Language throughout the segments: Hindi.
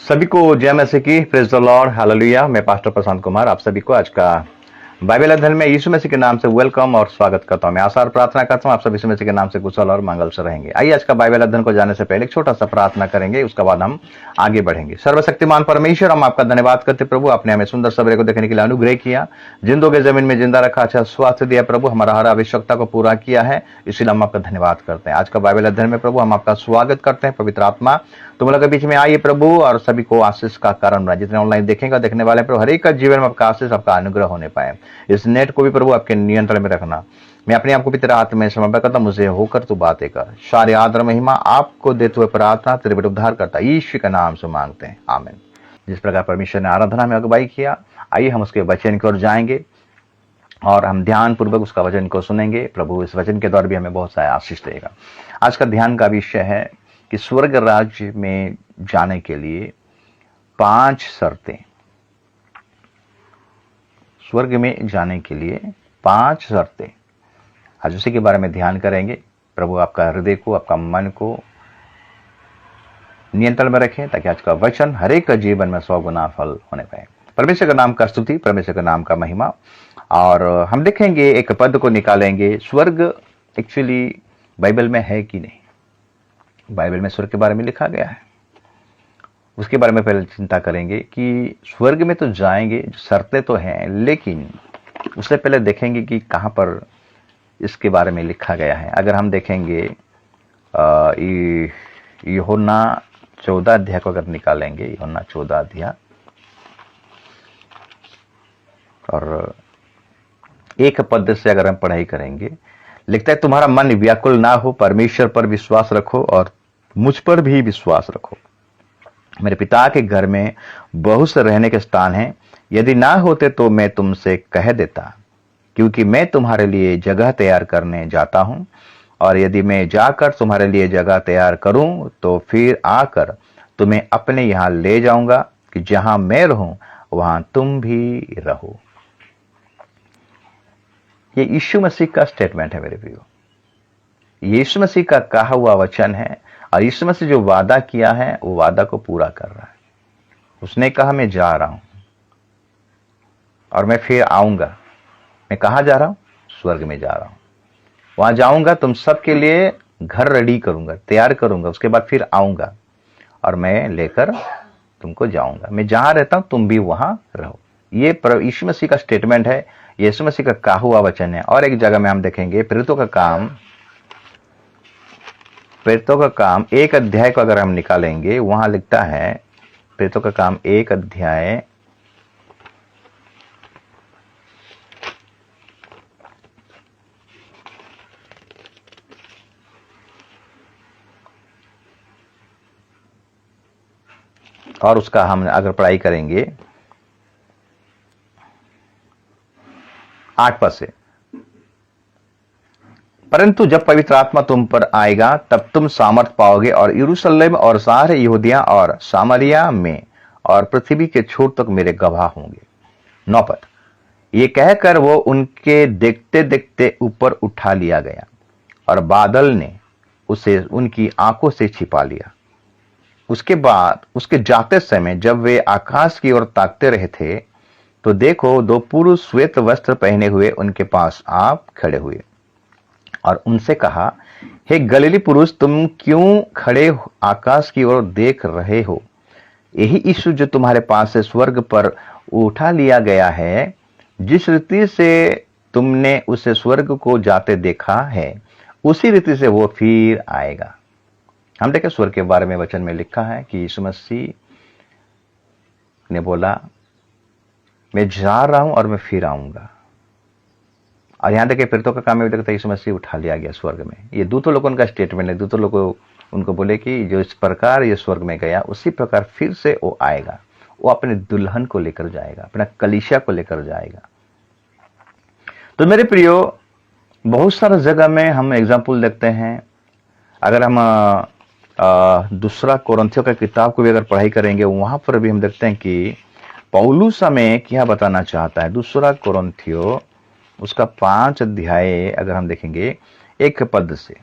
सभी को जय मसीह की, प्रेज द लॉर्ड, हालेलुया। मैं पास्टर प्रशांत कुमार आप सभी को आज का बाइबल अध्ययन में यीशु मसीह के नाम से वेलकम और स्वागत करता हूं। मैं आशा और प्रार्थना करता हूं आप सब यीशु मसीह के नाम से कुशल और मंगल से रहेंगे। आइए आज का बाइबल अध्ययन को जाने से पहले एक छोटा सा प्रार्थना करेंगे, उसके बाद हम आगे बढ़ेंगे। सर्वशक्तिमान परमेश्वर, हम आपका धन्यवाद करते प्रभु, आपने हमें सुंदर सवेरे को देखने के लिए अनुग्रह किया, जिंदों के जमीन में जिंदा रखा, अच्छा स्वास्थ्य दिया प्रभु, हमारा हर आवश्यकता को पूरा किया है, इसलिए हम आपका धन्यवाद करते हैं। आज का बाइबल अध्ययन में प्रभु हम आपका स्वागत करते हैं। पवित्र आत्मा तुम लोग के बीच में आइए प्रभु, और सभी को आशीष का कारण बना। जितने ऑनलाइन देखेंगे देखने वाले प्रभु, हर एक का जीवन में आपका आशीष, आपका अनुग्रह होने पाए। इस नेट को भी प्रभु आपके नियंत्रण में रखना। मैं अपने आप को भी तेरे हाथ में समर्पित करता हूं, मुझे होकर तू बातें कर। सारे आदर महिमा आपको देते हुए प्रार्थना तेरे बेटे उद्धार करता यीशु के नाम से मांगते हैं, आमीन। जिस प्रकार परमेश्वर ने आराधना में अगुवाई किया, आइए हम उसके वचन की ओर जाएंगे और हम ध्यान पूर्वक उसका वचन को सुनेंगे। प्रभु इस वचन के द्वारा भी हमें बहुत सारा आशीष देगा। आज का ध्यान का विषय है कि स्वर्ग राज्य में जाने के लिए 5 शर्तें। स्वर्ग में जाने के लिए 5 शर्तें, आज उसी के बारे में ध्यान करेंगे। प्रभु आपका हृदय को, आपका मन को नियंत्रण में रखें, ताकि आज का वचन हर एक का जीवन में 100 गुना फल होने पाए। परमेश्वर का नाम का स्तुति, परमेश्वर का नाम का महिमा। और हम देखेंगे, एक पद को निकालेंगे। स्वर्ग एक्चुअली बाइबल में है कि नहीं? बाइबल में स्वर्ग के बारे में लिखा गया है, उसके बारे में पहले चिंता करेंगे कि स्वर्ग में तो जाएंगे, शर्तें तो हैं, लेकिन उससे पहले देखेंगे कि कहाँ पर इसके बारे में लिखा गया है। अगर हम देखेंगे यूहन्ना 14 अध्याय को अगर निकालेंगे, यूहन्ना 14 अध्याय और एक पद से अगर हम पढ़ाई करेंगे, लिखता है, तुम्हारा मन व्याकुल ना हो, परमेश्वर पर विश्वास रखो और मुझ पर भी विश्वास रखो। मेरे पिता के घर में बहुत से रहने के स्थान हैं, यदि ना होते तो मैं तुमसे कह देता, क्योंकि मैं तुम्हारे लिए जगह तैयार करने जाता हूं। और यदि मैं जाकर तुम्हारे लिए जगह तैयार करूं तो फिर आकर तुम्हें अपने यहां ले जाऊंगा, कि जहां मैं रहूं वहां तुम भी रहो। ये यीशु मसीह का स्टेटमेंट है मेरे प्रियो, यीशु मसीह का कहा हुआ वचन है। और यीशु मसीह जो वादा किया है वो वादा को पूरा कर रहा है। उसने कहा, मैं जा रहा हूं और मैं फिर आऊंगा। मैं कहां जा रहा हूं? स्वर्ग में जा रहा हूं। वहां जाऊंगा, तुम सबके लिए घर रेडी करूंगा, तैयार करूंगा, उसके बाद फिर आऊंगा और मैं लेकर तुमको जाऊंगा। मैं जहां रहता हूं तुम भी वहां रहो। ये यीशु मसीह का स्टेटमेंट है, यीशु मसीह का कहा हुआ वचन है। और एक जगह में हम देखेंगे, प्रेरितों का काम 1 अध्याय को अगर हम निकालेंगे, वहां लिखता है, प्रेरितों का काम 1 अध्याय और उसका हम अगर पढ़ाई करेंगे 8 पद से, परंतु जब पवित्र आत्मा तुम पर आएगा तब तुम सामर्थ पाओगे, और यरूशलेम और सारे यहूदिया और सामरिया में और पृथ्वी के छोर तक मेरे गवाह होंगे। 9 पद, ये कहकर वो उनके देखते देखते ऊपर उठा लिया गया, और बादल ने उसे उनकी आंखों से छिपा लिया। उसके बाद उसके जाते समय जब वे आकाश की ओर ताकते रहे थे, तो देखो 2 पुरुष श्वेत वस्त्र पहने हुए उनके पास आप खड़े हुए और उनसे कहा, हे गलीली पुरुष, तुम क्यों खड़े आकाश की ओर देख रहे हो? यही यीशु जो तुम्हारे पास से स्वर्ग पर उठा लिया गया है, जिस रीति से तुमने उसे स्वर्ग को जाते देखा है, उसी रीति से वो फिर आएगा। हम देखें, स्वर्ग के बारे में वचन में लिखा है कि यीशु मसीह ने बोला, मैं जा रहा हूं और मैं फिर आऊंगा। और यहां देखिए, प्रेरितों का काम में देखते यीशु मसीह उठा लिया गया स्वर्ग में। ये दूतों लोगों का स्टेटमेंट है। दूतों लोग उनको बोले कि जो इस प्रकार ये स्वर्ग में गया, उसी प्रकार फिर से वो आएगा। वो अपने दुल्हन को लेकर जाएगा, अपना कलीसिया को लेकर जाएगा। तो मेरे प्रियो, बहुत सारा जगह में हम एग्जाम्पल देखते हैं। अगर हम दूसरा कोरिन्थियों का किताब को भी अगर पढ़ाई करेंगे, वहां पर भी हम देखते हैं कि पौलुस हमें क्या बताना चाहता है। दूसरा कोरिन्थियों उसका 5 अध्याय अगर हम देखेंगे 1 पद से,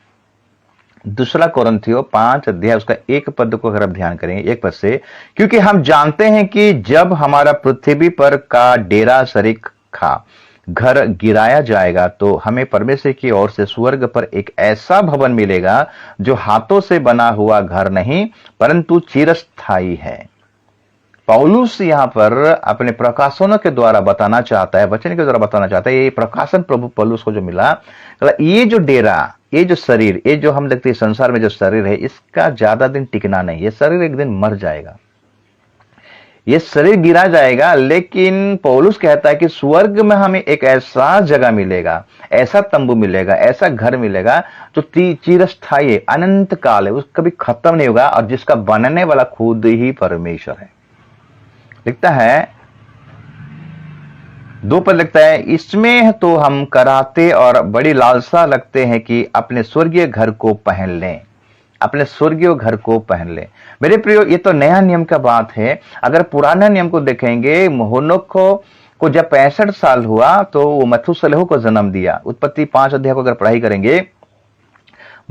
दूसरा कोरिन्थियों 5 अध्याय उसका 1 पद को अगर आप ध्यान करेंगे, 1 पद से, क्योंकि हम जानते हैं कि जब हमारा पृथ्वी पर का डेरा सरीखा घर गिराया जाएगा तो हमें परमेश्वर की ओर से स्वर्ग पर एक ऐसा भवन मिलेगा जो हाथों से बना हुआ घर नहीं परंतु चिरस्थायी है। पौलुस यहां पर अपने प्रकाशनों के द्वारा बताना चाहता है, वचन के द्वारा बताना चाहता है, ये प्रकाशन प्रभु पौलुस को जो मिला, ये जो डेरा, ये जो शरीर, ये जो हम देखते हैं संसार में जो शरीर है, इसका ज्यादा दिन टिकना नहीं। ये शरीर एक दिन मर जाएगा, ये शरीर गिरा जाएगा। लेकिन पौलुस कहता है कि स्वर्ग में हमें एक ऐसा जगह मिलेगा, ऐसा तंबू मिलेगा, ऐसा घर मिलेगा जो चिरस्थायी, अनंत काल है, वो कभी खत्म नहीं होगा, और जिसका बनने वाला खुद ही परमेश्वर है। लिखता है 2 पद लिखता है, इसमें तो हम कराते और बड़ी लालसा लगते हैं कि अपने स्वर्गीय घर को पहन लें, अपने स्वर्गीय घर को पहन लें। मेरे प्रियो, ये तो नया नियम का बात है। अगर पुराना नियम को देखेंगे, हनोक को जब 65 साल हुआ तो वो मथुसेलह को जन्म दिया। उत्पत्ति 5 अध्याय को अगर पढ़ाई करेंगे,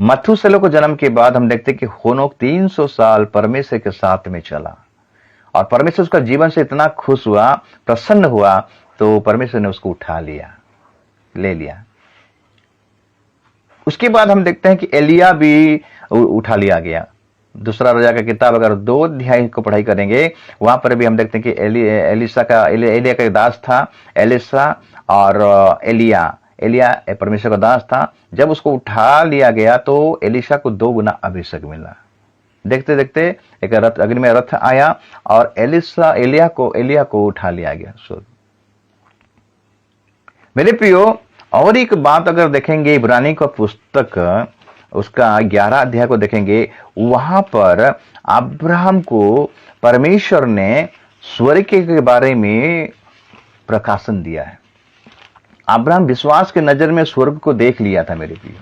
मथुसेलह को जन्म के बाद हम देखते कि हनोक 300 साल परमेश्वर के साथ में चला, और परमेश्वर उसका जीवन से इतना खुश हुआ, प्रसन्न हुआ, तो परमेश्वर ने उसको उठा लिया, ले लिया। उसके बाद हम देखते हैं कि एलिया भी उठा लिया गया। दूसरा राजा का किताब अगर 2 अध्याय को पढ़ाई करेंगे, वहां पर भी हम देखते हैं कि एलिया का दास था एलिसा, और एलिया परमेश्वर का दास था। जब उसको उठा लिया गया तो एलिशा को 2 गुना अभिषेक मिला। देखते देखते एक रथ, अग्नि में रथ आया, और एलिया को उठा लिया गया स्वर्ग। मेरे प्रियो, और एक बात अगर देखेंगे, इब्रानी का पुस्तक उसका 11 अध्याय को देखेंगे, वहां पर अब्राहम को परमेश्वर ने स्वर्ग के बारे में प्रकाशन दिया है। अब्राहम विश्वास के नजर में स्वर्ग को देख लिया था मेरे प्रियो।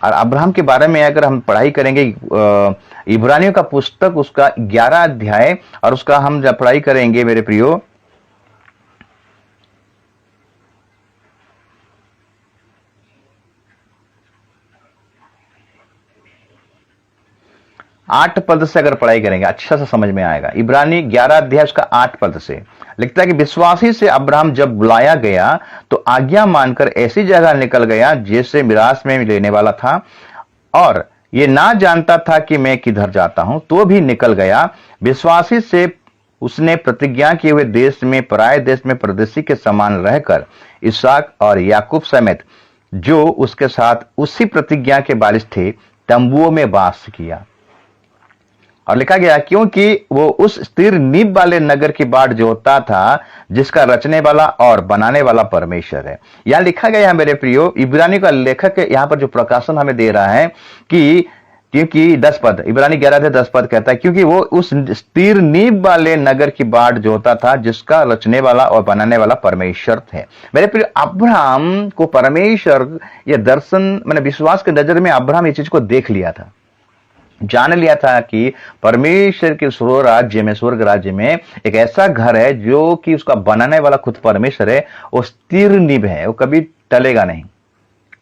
और अब्राहम के बारे में अगर हम पढ़ाई करेंगे, इब्रानियों का पुस्तक उसका 11 अध्याय, और उसका हम जब पढ़ाई करेंगे मेरे प्रियो, आठ पद से अगर पढ़ाई करेंगे अच्छा से समझ में आएगा। इब्रानी 11 अध्याय उसका 8 पद से लिखता है कि विश्वासी से अब्राहम जब बुलाया गया तो आज्ञा मानकर ऐसी जगह निकल गया जैसे मिरास में लेने वाला था, और ये ना जानता था कि मैं किधर जाता हूं, तो भी निकल गया। विश्वासी से उसने प्रतिज्ञा किए हुए देश में, पराये देश में परदेशी के समान रहकर इसहाक और याकूब समेत जो उसके साथ उसी प्रतिज्ञा के वारिस थे तंबुओं में वास किया। और लिखा गया क्योंकि वो उस स्थिर नींव वाले नगर की बाट जोतता था जिसका रचने वाला और बनाने वाला परमेश्वर है। यहां लिखा गया मेरे प्रियो, इब्रानी का लेखक यहां पर जो प्रकाशन हमें दे रहा है कि क्योंकि 10 पद, इब्रानी 11 से 10 पद कहता है, क्योंकि वो उस स्थिर नींव वाले नगर की बाट जोता था जिसका रचने वाला और बनाने वाला परमेश्वर थे। मेरे प्रिय, अब्राहम को परमेश्वर ये दर्शन, मैंने विश्वास के नजर में अब्राहम ये चीज को देख लिया था, जान लिया था कि परमेश्वर के स्वर्ग राज्य में एक ऐसा घर है जो कि उसका बनाने वाला खुद परमेश्वर है। वो स्थिर नींव है, वो कभी टलेगा नहीं।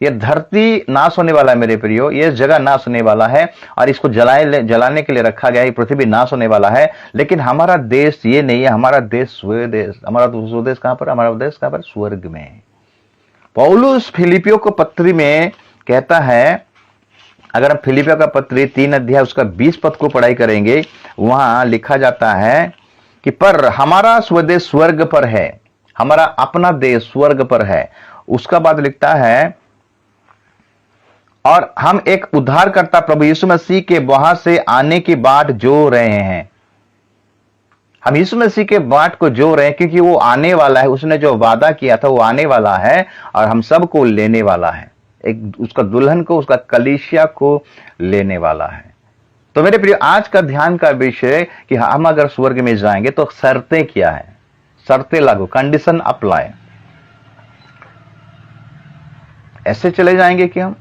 ये धरती नाश होने वाला है मेरे प्रियो, ये जगह नाश होने वाला है और इसको जलाने के लिए रखा गया है। पृथ्वी नाश होने वाला है, लेकिन हमारा देश ये नहीं है। हमारा देश स्वदेश, हमारा स्वदेश कहां पर? हमारा देश कहां पर? स्वर्ग में। पौलुस फिलिपियों को पत्री में कहता है, अगर हम फिलिपियों का पत्री 3 अध्याय उसका 20 पद को पढ़ाई करेंगे, वहां लिखा जाता है कि पर हमारा स्वदेश स्वर्ग पर है, हमारा अपना देश स्वर्ग पर है। उसका बाद लिखता है, और हम एक उद्धारकर्ता प्रभु यीशु मसीह के वहां से आने की बाट जो रहे हैं। हम यीशु मसीह के बाट को जो रहे हैं क्योंकि वो आने वाला है। उसने जो वादा किया था वो आने वाला है और हम सबको लेने वाला है। एक उसका दुल्हन को, उसका कलीसिया को लेने वाला है। तो मेरे प्रिय, आज का ध्यान का विषय कि हम अगर स्वर्ग में जाएंगे तो शर्तें क्या है, शर्तें लागू, कंडीशन अप्लाई। ऐसे चले जाएंगे कि हम?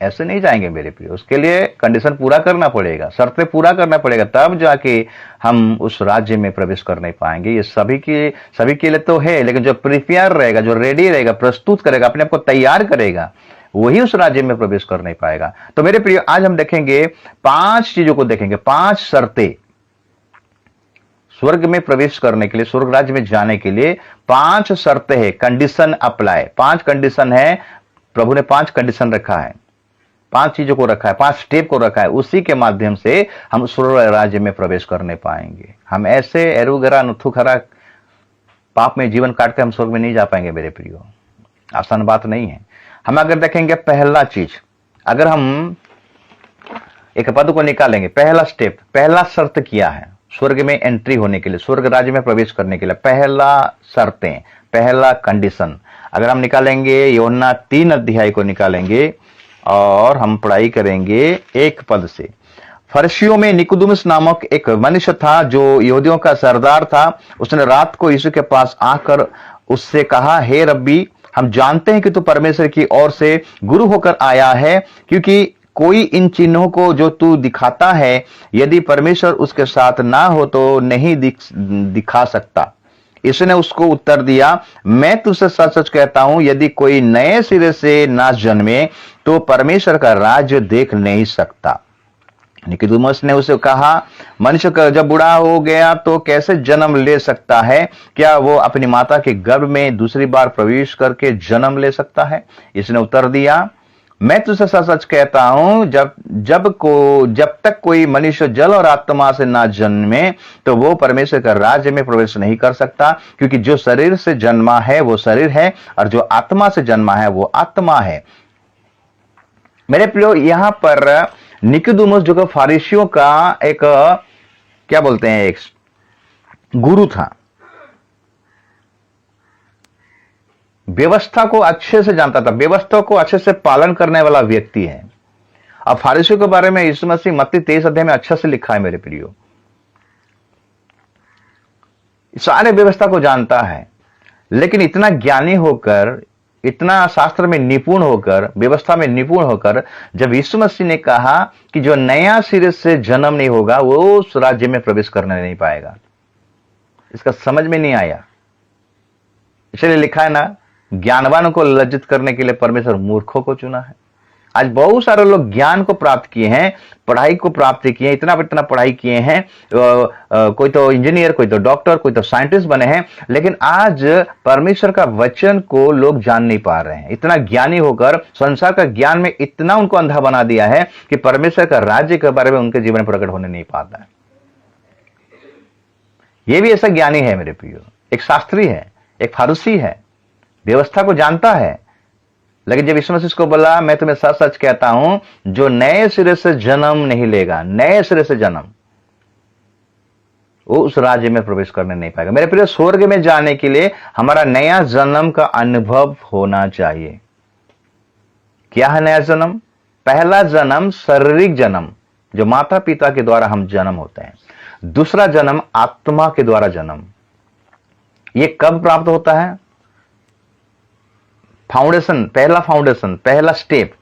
ऐसे नहीं जाएंगे मेरे प्रिय। उसके लिए कंडीशन पूरा करना पड़ेगा, शर्तें पूरा करना पड़ेगा, तब जाके हम उस राज्य में प्रवेश कर नहीं पाएंगे। ये सभी के लिए तो है, लेकिन जो प्रिपेयर रहेगा, जो रेडी रहेगा, प्रस्तुत करेगा, अपने आप को तैयार करेगा, वही उस राज्य में प्रवेश कर नहीं पाएगा। तो मेरे प्रिय, आज हम देखेंगे 5 चीजों को, देखेंगे 5 शर्तें स्वर्ग में प्रवेश करने के लिए, स्वर्ग राज्य में जाने के लिए 5 शर्तें हैं, कंडीशन अप्लाई, 5 कंडीशन है। प्रभु ने 5 कंडीशन रखा है, 5 चीजों को रखा है, 5 स्टेप को रखा है, उसी के माध्यम से हम स्वर्ग राज्य में प्रवेश करने पाएंगे। हम ऐसे एरुगरा नुथुखरा पाप में जीवन काट के हम स्वर्ग में नहीं जा पाएंगे मेरे प्रियो, आसान बात नहीं है। हम अगर देखेंगे पहला चीज, अगर हम एक पद को निकालेंगे, पहला स्टेप, पहला शर्त क्या है स्वर्ग में एंट्री होने के लिए, स्वर्ग राज्य में प्रवेश करने के लिए? पहला शर्तें, पहला कंडीशन अगर हम निकालेंगे, यूहन्ना 3 अध्याय को निकालेंगे और हम पढ़ाई करेंगे 1 पद से। फरीसियों में निकोदेमुस नामक एक मनुष्य था जो यहूदियों का सरदार था। उसने रात को यीशु के पास आकर उससे कहा, हे रब्बी, हम जानते हैं कि तू परमेश्वर की ओर से गुरु होकर आया है, क्योंकि कोई इन चिन्हों को जो तू दिखाता है, यदि परमेश्वर उसके साथ ना हो तो नहीं दिखा सकता। इसने उसको उत्तर दिया, मैं तुझसे सच सच कहता हूं, यदि कोई नए सिरे से ना जन्मे तो परमेश्वर का राज्य देख नहीं सकता। निकोदेमुस ने उसे कहा, मनुष्य का जब बूढ़ा हो गया तो कैसे जन्म ले सकता है? क्या वो अपनी माता के गर्भ में दूसरी बार प्रवेश करके जन्म ले सकता है? इसने उत्तर दिया, मैं तुझसे सच सच कहता हूं, जब तक कोई मनुष्य जल और आत्मा से ना जन्मे तो वो परमेश्वर का राज्य में प्रवेश नहीं कर सकता। क्योंकि जो शरीर से जन्मा है वो शरीर है, और जो आत्मा से जन्मा है वो आत्मा है। मेरे प्रियो, यहां पर निकोदेमुस जो फरीसियों का एक क्या बोलते हैं, एक गुरु था, व्यवस्था को अच्छे से जानता था, व्यवस्था को अच्छे से पालन करने वाला व्यक्ति है। अब फरीसियों के बारे में यीशु मसीह मत्ती 23 अध्याय में अच्छा से लिखा है मेरे प्रियो, सारे व्यवस्था को जानता है। लेकिन इतना ज्ञानी होकर, इतना शास्त्र में निपुण होकर, व्यवस्था में निपुण होकर, जब यीशु मसीह ने कहा कि जो नया सिरे से जन्म नहीं होगा वो उस राज्य में प्रवेश करने नहीं पाएगा, इसका समझ में नहीं आया। इसलिए लिखा है ना, ज्ञानवानों को लज्जित करने के लिए परमेश्वर मूर्खों को चुना है। आज बहुत सारे लोग ज्ञान को प्राप्त किए हैं, पढ़ाई को प्राप्त किए हैं, इतना पढ़ाई किए हैं, कोई तो इंजीनियर, कोई तो डॉक्टर, कोई तो साइंटिस्ट बने हैं, लेकिन आज परमेश्वर का वचन को लोग जान नहीं पा रहे हैं। इतना ज्ञानी होकर संसार का ज्ञान में इतना उनको अंधा बना दिया है कि परमेश्वर का राज्य के बारे में उनके जीवन में प्रकट होने नहीं पाता है। यह भी ऐसा ज्ञानी है मेरे प्रियो, एक शास्त्री है, एक फारूसी है, व्यवस्था को जानता है। लेकिन जब यीशु मसीह को बोला, मैं तुम्हें सच सच कहता हूं, जो नए सिरे से जन्म नहीं लेगा, नए सिरे से जन्म, वो उस राज्य में प्रवेश करने नहीं पाएगा। मेरे प्रिय, स्वर्ग में जाने के लिए हमारा नया जन्म का अनुभव होना चाहिए। क्या है नया जन्म? पहला जन्म शारीरिक जन्म, जो माता पिता के द्वारा हम जन्म होते हैं। दूसरा जन्म आत्मा के द्वारा जन्म। ये कब प्राप्त होता है? फाउंडेशन, पहला स्टेप,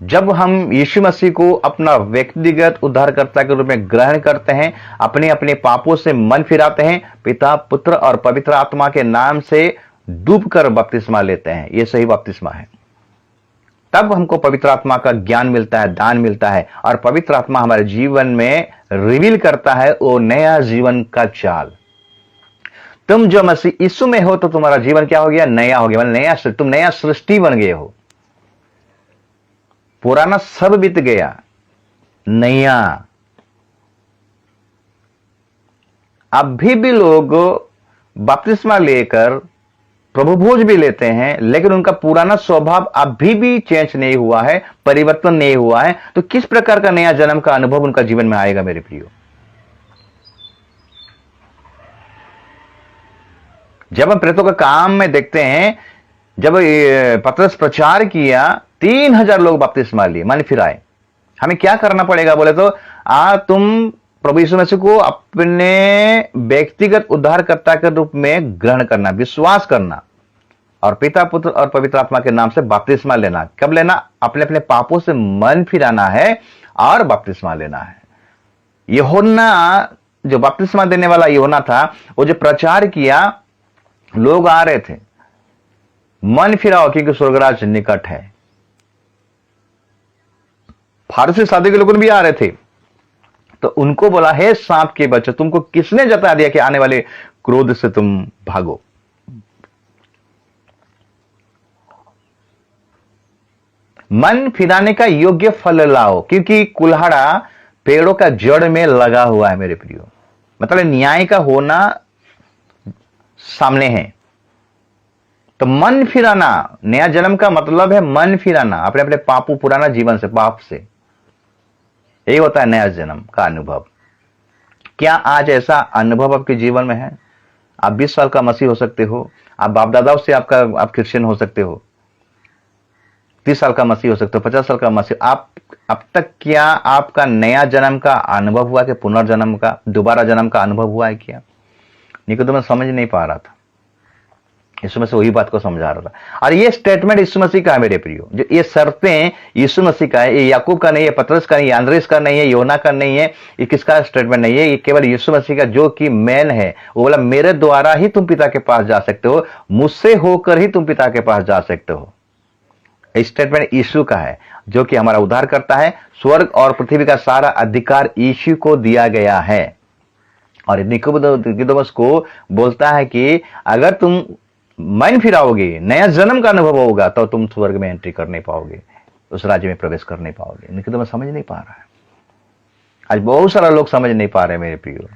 जब हम यीशु मसीह को अपना व्यक्तिगत उद्धारकर्ता के रूप में ग्रहण करते हैं, अपने अपने पापों से मन फिराते हैं, पिता, पुत्र और पवित्र आत्मा के नाम से डूबकर बपतिस्मा लेते हैं, यह सही बपतिस्मा है। तब हमको पवित्र आत्मा का ज्ञान मिलता है, दान मिलता है, और पवित्र आत्मा हमारे जीवन में रिवील करता है वो नया जीवन का चाल। तुम जो मसीह यीशु में हो तो तुम्हारा जीवन क्या हो गया? नया हो गया, नया, तुम नया सृष्टि बन गए हो। पुराना सब बीत गया, नया। अभी भी लोग बपतिस्मा लेकर प्रभु भोज भी लेते हैं, लेकिन उनका पुराना स्वभाव अभी भी चेंज नहीं हुआ है, परिवर्तन नहीं हुआ है। तो किस प्रकार का नया जन्म का अनुभव उनका जीवन में आएगा मेरे प्रियो? जब हम प्रेतों का काम में देखते हैं, जब पतरस प्रचार किया, 3000 लोग बपतिस्मा लिए, मन फिराए। हमें क्या करना पड़ेगा बोले तो, तुम प्रभु यीशु मसीह को अपने व्यक्तिगत उद्धारकर्ता के रूप में ग्रहण करना, विश्वास करना, और पिता, पुत्र और पवित्र आत्मा के नाम से बपतिस्मा लेना। कब लेना? अपने अपने पापों से मन फिराना है और बपतिस्मा लेना है। यूहन्ना, जो बपतिस्मा देने वाला यूहन्ना था, वो जो प्रचार किया, लोग आ रहे थे, मन फिराओ क्योंकि स्वर्गराज निकट है। फारसी शादी के लोग भी आ रहे थे, तो उनको बोला, हे सांप के बच्चों, तुमको किसने जता दिया कि आने वाले क्रोध से तुम भागो। मन फिराने का योग्य फल लाओ, क्योंकि कुल्हाड़ा पेड़ों का जड़ में लगा हुआ है मेरे प्रियो। मतलब न्याय का होना सामने है। तो मन फिराना, नया जन्म का मतलब है मन फिराना अपने अपने पापों पुराना जीवन से, पाप से। यही होता है नया जन्म का अनुभव। क्या आज ऐसा अनुभव आपके जीवन में है? आप 20 साल का मसीह हो सकते हो, आप बाप दादाओं से आप क्रिश्चियन हो सकते हो, 30 साल का मसीह हो सकते हो, 50 साल का मसीह। आप अब तक क्या आपका नया जन्म का अनुभव हुआ कि पुनर्जन्म का, दोबारा जन्म का अनुभव हुआ है क्या? निकोदेमस समझ नहीं पा रहा था, यीशु मसीह वही बात को समझा रहा था। और ये स्टेटमेंट यीशु मसीह का है मेरे प्रियो, जो ये शर्तें यीशु मसीह का है, ये याकूब का नहीं है, पतरस का नहीं है, अंद्रेस का नहीं है, योना का नहीं है, ये किसका स्टेटमेंट नहीं है, ये केवल यीशु मसीह का, जो कि मैन है। वो बोला, मेरे द्वारा ही तुम पिता के पास जा सकते हो, मुझसे होकर ही तुम पिता के पास जा सकते हो। स्टेटमेंट यीशु का है, जो कि हमारा उद्धार करता है। स्वर्ग और पृथ्वी का सारा अधिकार यीशु को दिया गया है। और निकोदेमस को बोलता है कि अगर तुम मन फिराओगे, नया जन्म का अनुभव होगा, तो तुम स्वर्ग में एंट्री कर नहीं पाओगे, उस राज्य में प्रवेश कर नहीं पाओगे। निकोदेमस समझ नहीं पा रहा है। आज बहुत सारा लोग समझ नहीं पा रहे मेरे प्रियो।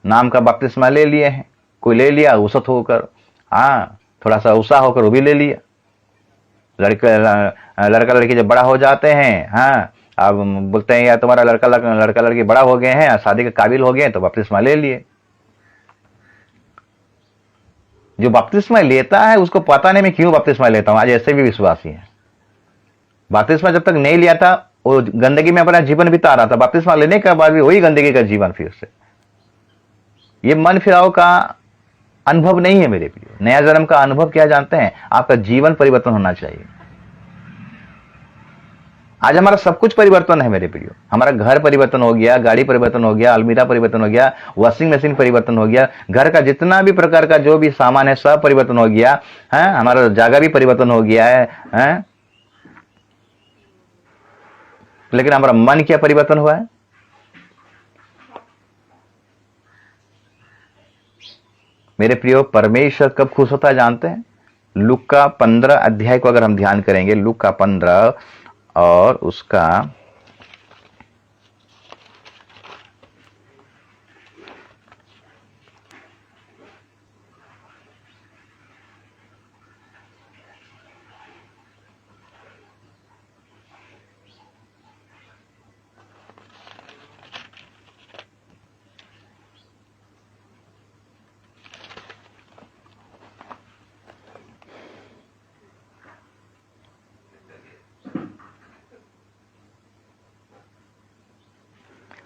नाम का बपतिस्मा ले लिए हैं, कोई ले लिया उसत होकर, हाँ थोड़ा सा उत्साह होकर वो भी ले लिया। लड़का लड़की जब बड़ा हो जाते हैं, हाँ अब बोलते हैं यार तुम्हारा लड़का लड़की बड़ा हो गए हैं, शादी के काबिल हो गए, तो बपतिस्मा ले लिए। जो बपतिस्मा लेता है उसको पता नहीं मैं क्यों बपतिस्मा लेता हूं। आज ऐसे भी विश्वासी हैं, बपतिस्मा जब तक नहीं लिया था वो गंदगी में अपना जीवन बिता रहा था, बपतिस्मा लेने के बाद भी वही गंदगी का जीवन फिर से। ये मन फिराव का अनुभव नहीं है मेरे प्रियो। नया जन्म का अनुभव क्या जानते हैं? आपका जीवन परिवर्तन होना चाहिए। आज हमारा सब कुछ परिवर्तन है मेरे प्रियो। हमारा घर परिवर्तन हो गया, गाड़ी परिवर्तन हो गया, अलमीरा परिवर्तन हो गया, वॉशिंग मशीन परिवर्तन हो गया, घर का जितना भी प्रकार का जो भी सामान है सब परिवर्तन हो गया है। हमारा जगह भी परिवर्तन हो गया है? लेकिन हमारा मन क्या परिवर्तन हुआ है? मेरे प्रियो, परमेश्वर कब खुश होता है जानते हैं? लूका 15 अध्याय को अगर हम ध्यान करेंगे, लूका 15 और उसका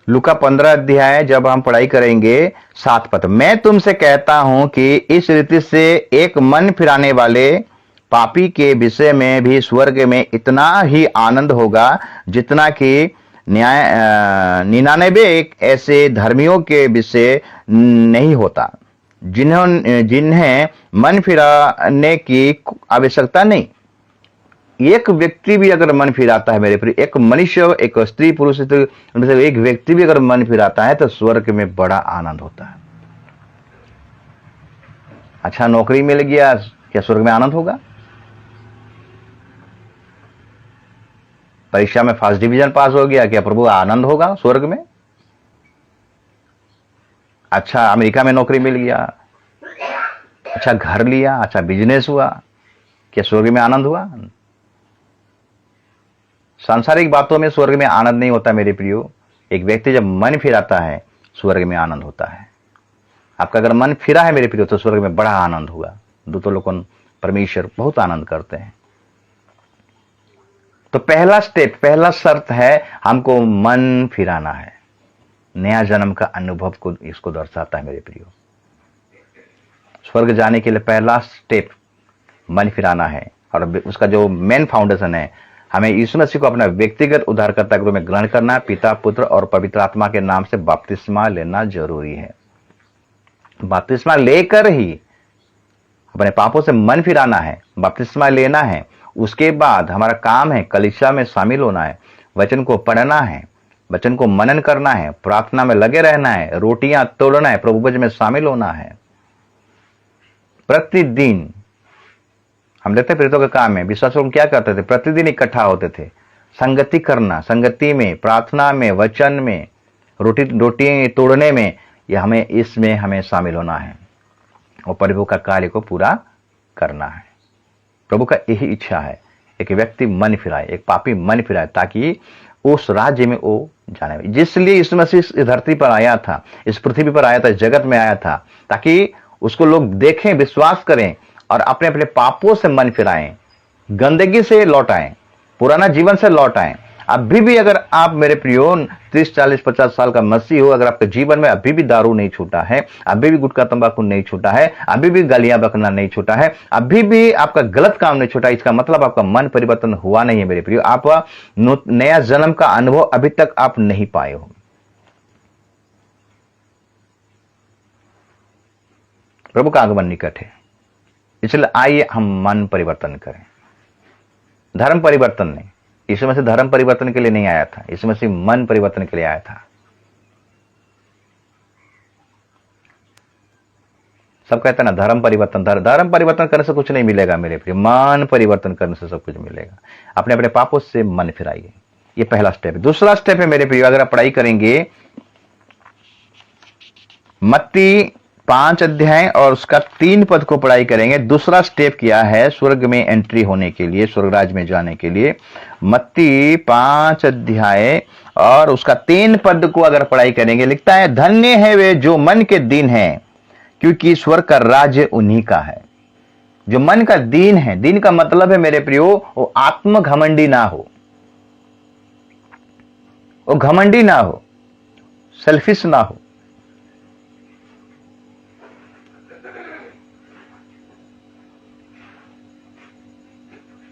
लूका 15 अध्याय जब हम पढ़ाई करेंगे 7 पद, मैं तुमसे कहता हूं कि इस रीति से एक मन फिराने वाले पापी के विषय में भी स्वर्ग में इतना ही आनंद होगा जितना कि 99 ऐसे धर्मियों के विषय नहीं होता, जिन्हें मन फिराने की आवश्यकता नहीं। एक व्यक्ति भी अगर मन फिराता है मेरे प्रिय, एक मनुष्य, एक स्त्री पुरुष, एक व्यक्ति भी अगर मन फिराता है तो स्वर्ग में बड़ा आनंद होता है। अच्छा नौकरी मिल गया, क्या स्वर्ग में आनंद होगा? परीक्षा में फर्स्ट डिवीजन पास हो गया, क्या प्रभु आनंद होगा स्वर्ग में? अच्छा अमेरिका में नौकरी मिल गया, अच्छा घर लिया, अच्छा बिजनेस हुआ, क्या स्वर्ग में आनंद हुआ? सांसारिक बातों में स्वर्ग में आनंद नहीं होता मेरे प्रियो। एक व्यक्ति जब मन फिराता है स्वर्ग में आनंद होता है। आपका अगर मन फिरा है मेरे प्रियो तो स्वर्ग में बड़ा आनंद हुआ। दूतों लोगों परमेश्वर बहुत आनंद करते हैं। तो पहला स्टेप, पहला शर्त है हमको मन फिराना है। नया जन्म का अनुभव को इसको दर्शाता है मेरे प्रियो। स्वर्ग जाने के लिए पहला स्टेप मन फिराना है, और उसका जो मेन फाउंडेशन है, हमें यीशु मसीह को अपना व्यक्तिगत उद्धारकर्ता के रूप में ग्रहण करना, पिता पुत्र और पवित्र आत्मा के नाम से बपतिस्मा लेना जरूरी है। बपतिस्मा लेकर ही अपने पापों से मन फिराना है, बपतिस्मा लेना है। उसके बाद हमारा काम है कलीसिया में शामिल होना है, वचन को पढ़ना है, वचन को मनन करना है, प्रार्थना में लगे रहना है, रोटियां तोड़ना है, प्रभु भोज में शामिल होना है। प्रतिदिन हम देखते प्रेरितों के काम में विश्वासियों क्या करते थे, प्रतिदिन इकट्ठा होते थे, संगति करना, संगति में, प्रार्थना में, वचन में, रोटी तोड़ने में, यह हमें इसमें हमें शामिल होना है और प्रभु का कार्य को पूरा करना है। प्रभु का यही इच्छा है, एक व्यक्ति मन फिराए, एक पापी मन फिराए, ताकि उस राज्य में वो जाने। जिसलिए यीशु मसीह इस धरती पर आया था, इस पृथ्वी पर आया था, जगत में आया था, ताकि उसको लोग देखें, विश्वास करें और अपने अपने पापों से मन फिराएं, गंदगी से लौट आएं, पुराना जीवन से लौट आएं। अभी भी अगर आप मेरे प्रियो 30, 40, 50 साल का मसीह हो, अगर आपके जीवन में अभी भी दारू नहीं छूटा है, अभी भी गुटखा तंबाकू नहीं छूटा है, अभी भी गालियां बकना नहीं छूटा है, अभी भी आपका गलत काम नहीं छूटा, इसका मतलब आपका मन परिवर्तन हुआ नहीं है मेरे प्रियो। आप नया जन्म का अनुभव अभी तक आप नहीं पाए हो। प्रभु का आगमन निकट है, इसलिए आइए हम मन परिवर्तन करें, धर्म परिवर्तन नहीं। यीशु मसीह धर्म परिवर्तन के लिए नहीं आया था, यीशु मसीह मन परिवर्तन के लिए आया था। सब कहते हैं ना धर्म परिवर्तन, धर्म परिवर्तन करने से कुछ नहीं मिलेगा मेरे प्रिय, मन परिवर्तन करने से सब कुछ मिलेगा। अपने अपने पापों से मन फिराइए, ये पहला स्टेप है। दूसरा स्टेप है मेरे प्रिय, अगर आप पढ़ाई करेंगे मत्ती 5 अध्याय और उसका 3 पद को पढ़ाई करेंगे। दूसरा स्टेप क्या है स्वर्ग में एंट्री होने के लिए, स्वर्ग राज्य में जाने के लिए? मत्ती 5 अध्याय और उसका 3 पद को अगर पढ़ाई करेंगे, लिखता है, धन्य है वे जो मन के दीन हैं, क्योंकि स्वर्ग का राज्य उन्हीं का है। जो मन का दीन है, दीन का मतलब है मेरे प्रियो, वो आत्म घमंडी ना हो, वो घमंडी ना हो, सेल्फिश ना हो।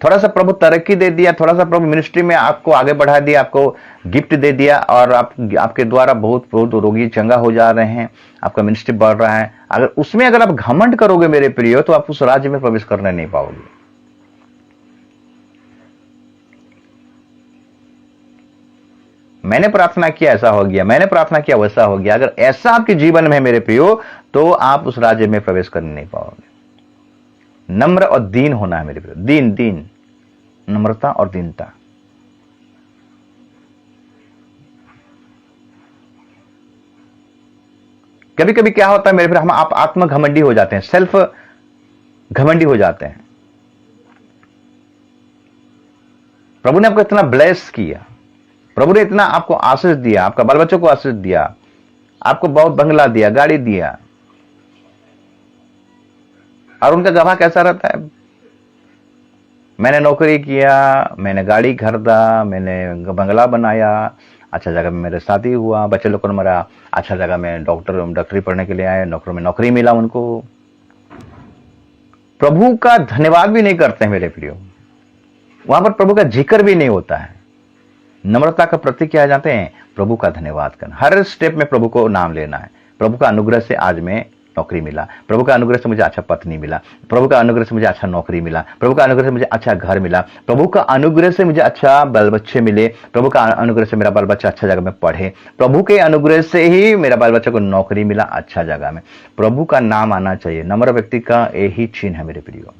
थोड़ा सा प्रभु तरक्की दे दिया, थोड़ा सा प्रभु मिनिस्ट्री में आपको आगे बढ़ा दिया, आपको गिफ्ट दे दिया और आपके द्वारा बहुत रोगी चंगा हो जा रहे हैं, आपका मिनिस्ट्री बढ़ रहा है, अगर उसमें अगर आप घमंड करोगे मेरे प्रियो, तो आप उस राज्य में प्रवेश करने नहीं पाओगे। मैंने प्रार्थना किया ऐसा हो गया, मैंने प्रार्थना किया वैसा हो गया, अगर ऐसा आपके जीवन में है मेरे प्रियो, तो आप उस राज्य में प्रवेश करने नहीं पाओगे। नम्र और दीन होना है मेरे प्रियो, दीन, नम्रता और दीनता। कभी कभी क्या होता है मेरे प्रियो, हम आप आत्म घमंडी हो जाते हैं, सेल्फ घमंडी हो जाते हैं। प्रभु ने आपको इतना ब्लेस किया, प्रभु ने इतना आपको आशीष दिया, आपका बाल बच्चों को आशीष दिया, आपको बहुत बंगला दिया, गाड़ी दिया, और उनका गवाह कैसा रहता है? मैंने नौकरी किया, मैंने गाड़ी खरीदा, मैंने बंगला बनाया, अच्छा जगह में मेरे शादी हुआ, बच्चे लोग को मेरा अच्छा जगह में डॉक्टरी पढ़ने के लिए आए, नौकरी मिला उनको। प्रभु का धन्यवाद भी नहीं करते हैं मेरे प्रियो, वहां पर प्रभु का जिक्र भी नहीं होता है। नम्रता का प्रतीक क्या जानते हैं? प्रभु का धन्यवाद करना। हर स्टेप में प्रभु को नाम लेना है। प्रभु का अनुग्रह से आज मैं नौकरी मिला, प्रभु का अनुग्रह से मुझे अच्छा पत्नी मिला, प्रभु का अनुग्रह से मुझे अच्छा नौकरी मिला, प्रभु का अनुग्रह से मुझे अच्छा घर मिला, प्रभु का अनुग्रह से मुझे अच्छा बाल बच्चे मिले, प्रभु का अनुग्रह से मेरा बाल बच्चा अच्छा जगह में पढ़े, प्रभु के अनुग्रह से ही मेरा बाल बच्चा को नौकरी मिला अच्छा जगह में। प्रभु का नाम आना चाहिए। नम्र व्यक्ति का यही चिन्ह है मेरे प्रियो,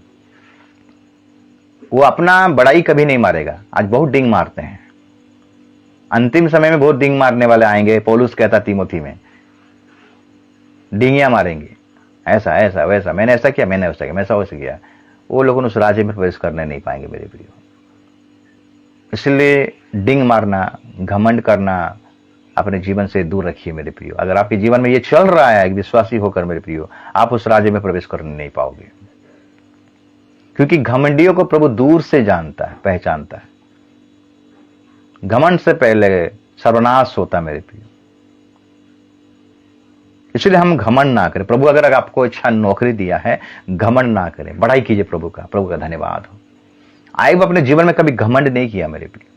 वो अपना बड़ाई कभी नहीं मारेगा। आज बहुत डिंग मारते हैं, अंतिम समय में बहुत डिंग मारने वाले आएंगे। पौलुस कहता तीमोथी में, डिंगियां मारेंगे, ऐसा ऐसा वैसा, मैंने ऐसा किया, मैंने वैसा किया, मैं ऐसा वैसा किया। वो लोग उस राज्य में प्रवेश करने नहीं पाएंगे मेरे प्रियो। इसलिए डिंग मारना, घमंड करना अपने जीवन से दूर रखिए मेरे प्रियो। अगर आपके जीवन में ये चल रहा है एक विश्वासी होकर मेरे प्रियो, आप उस राज्य में प्रवेश करने नहीं पाओगे, क्योंकि घमंडियों को प्रभु दूर से जानता है, पहचानता है। घमंड से पहले सर्वनाश होता मेरे प्रियो। इसलिए हम घमंड ना करें। प्रभु अगर आपको अच्छा नौकरी दिया है, घमंड ना करें, बड़ाई कीजिए प्रभु का धन्यवाद हो। आयुब अपने जीवन में कभी घमंड नहीं किया मेरे प्रिय।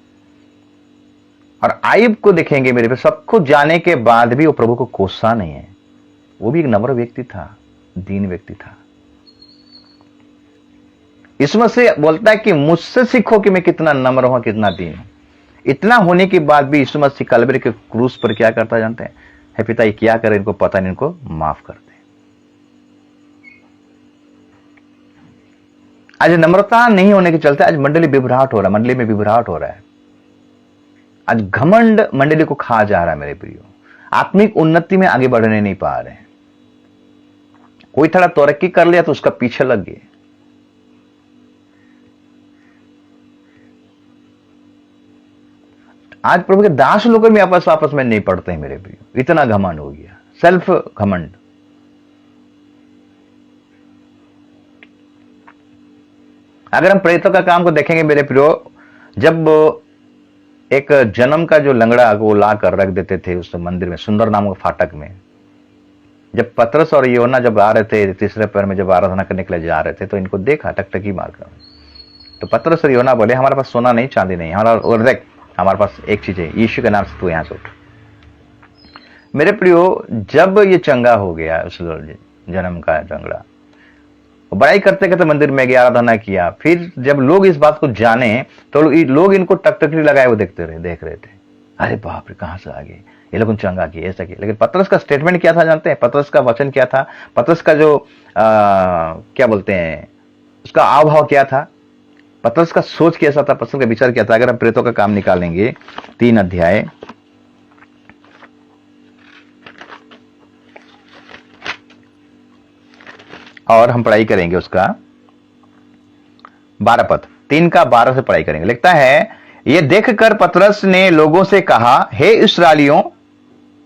और आयुब को देखेंगे मेरे प्रिय, सब कुछ जाने के बाद भी वो प्रभु को कोसा नहीं है। वो भी एक नम्र व्यक्ति था, दीन व्यक्ति था। इसमें से बोलता है कि मुझसे सीखो कि मैं कितना नम्र हूं, कितना दीन हूं। इतना होने के बाद भी यीशु मसीह कलवरी के क्रूस पर क्या करता जानते हैं? हे पिता, ये क्या करे, इनको पता नहीं, इनको माफ कर दे। आज नम्रता नहीं होने के चलते आज मंडली बिभराहट हो रहा है, मंडली में बिभराहट हो रहा है। आज घमंड मंडली को खा जा रहा है मेरे प्रियो। आत्मिक उन्नति में आगे बढ़ने नहीं पा रहे हैं। कोई थोड़ा तरक्की कर लिया तो उसका पीछे लग गए। आज प्रभु के दास लोग भी आपस में नहीं पढ़ते हैं मेरे प्रियो। इतना घमंड हो गया, सेल्फ घमंड। अगर हम प्रेतों का काम को देखेंगे मेरे प्रियो, जब एक जन्म का जो लंगड़ा वो ला कर रख देते थे उस मंदिर में, सुंदर नामक फाटक में, जब पतरस और योना जब आ रहे थे तीसरे पैर में, जब आराधना करने के लिए जा रहे थे तो इनको देखा टकटकी मारकर। तो पतरस और योना बोले, हमारे पास सोना नहीं, चांदी नहीं, हमारा, और देख हमारे पास एक चीज है, यीशु के नाम से तू यहां से उठ। मेरे प्रियो, जब ये चंगा हो गया उस जन्म का लंगड़ा, बड़ाई करते करते मंदिर में गया, आराधना किया। फिर जब लोग इस बात को जाने तो लोग इनको टकटकी लगाए वो देख रहे थे। अरे बाप रे, कहां से आ गए ये लोग, चंगा किए, ऐसा किया। लेकिन पतरस का स्टेटमेंट क्या था जानते हैं? पतरस का वचन क्या था? पतरस का जो क्या बोलते हैं, उसका आवभाव क्या था? पतरस का सोच कैसा था? पतरस का विचार क्या था? अगर हम प्रेतों का काम निकालेंगे 3 अध्याय, और हम पढ़ाई करेंगे उसका 12 पद, 3 का 12 से पढ़ाई करेंगे। लिखता है, ये देखकर पतरस ने लोगों से कहा, हे इस्राएलियों,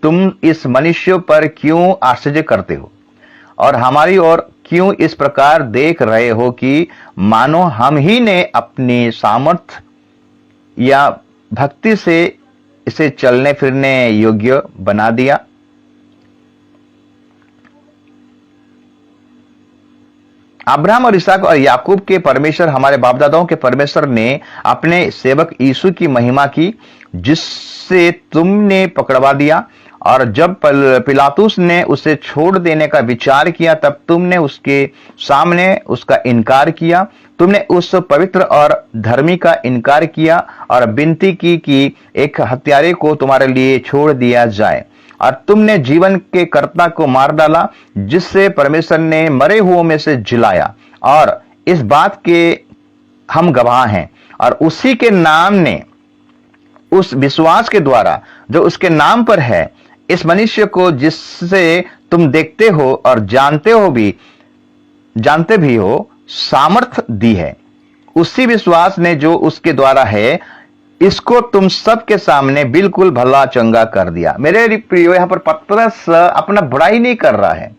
तुम इस मनुष्य पर क्यों आश्चर्य करते हो और हमारी ओर क्यों इस प्रकार देख रहे हो कि मानो हम ही ने अपनी सामर्थ या भक्ति से इसे चलने फिरने योग्य बना दिया? अब्राहम और इसहाक और याकूब के परमेश्वर, हमारे बाप दादाओं के परमेश्वर ने अपने सेवक यीशु की महिमा की, जिससे तुमने पकड़वा दिया। और जब पिलातुस ने उसे छोड़ देने का विचार किया, तब तुमने उसके सामने उसका इनकार किया। तुमने उस पवित्र और धर्मी का इनकार किया और विनती की कि एक हत्यारे को तुम्हारे लिए छोड़ दिया जाए। और तुमने जीवन के कर्ता को मार डाला, जिससे परमेश्वर ने मरे हुओं में से जिलाया। और इस बात के हम गवाह हैं। और उसी के नाम ने, उस विश्वास के द्वारा जो उसके नाम पर है, इस मनुष्य को जिससे तुम देखते हो और जानते भी हो, सामर्थ दी है। उसी विश्वास ने जो उसके द्वारा है, इसको तुम सबके सामने बिल्कुल भला चंगा कर दिया। मेरे प्रियो, यहां पर पतरस अपना बुराई नहीं कर रहा है,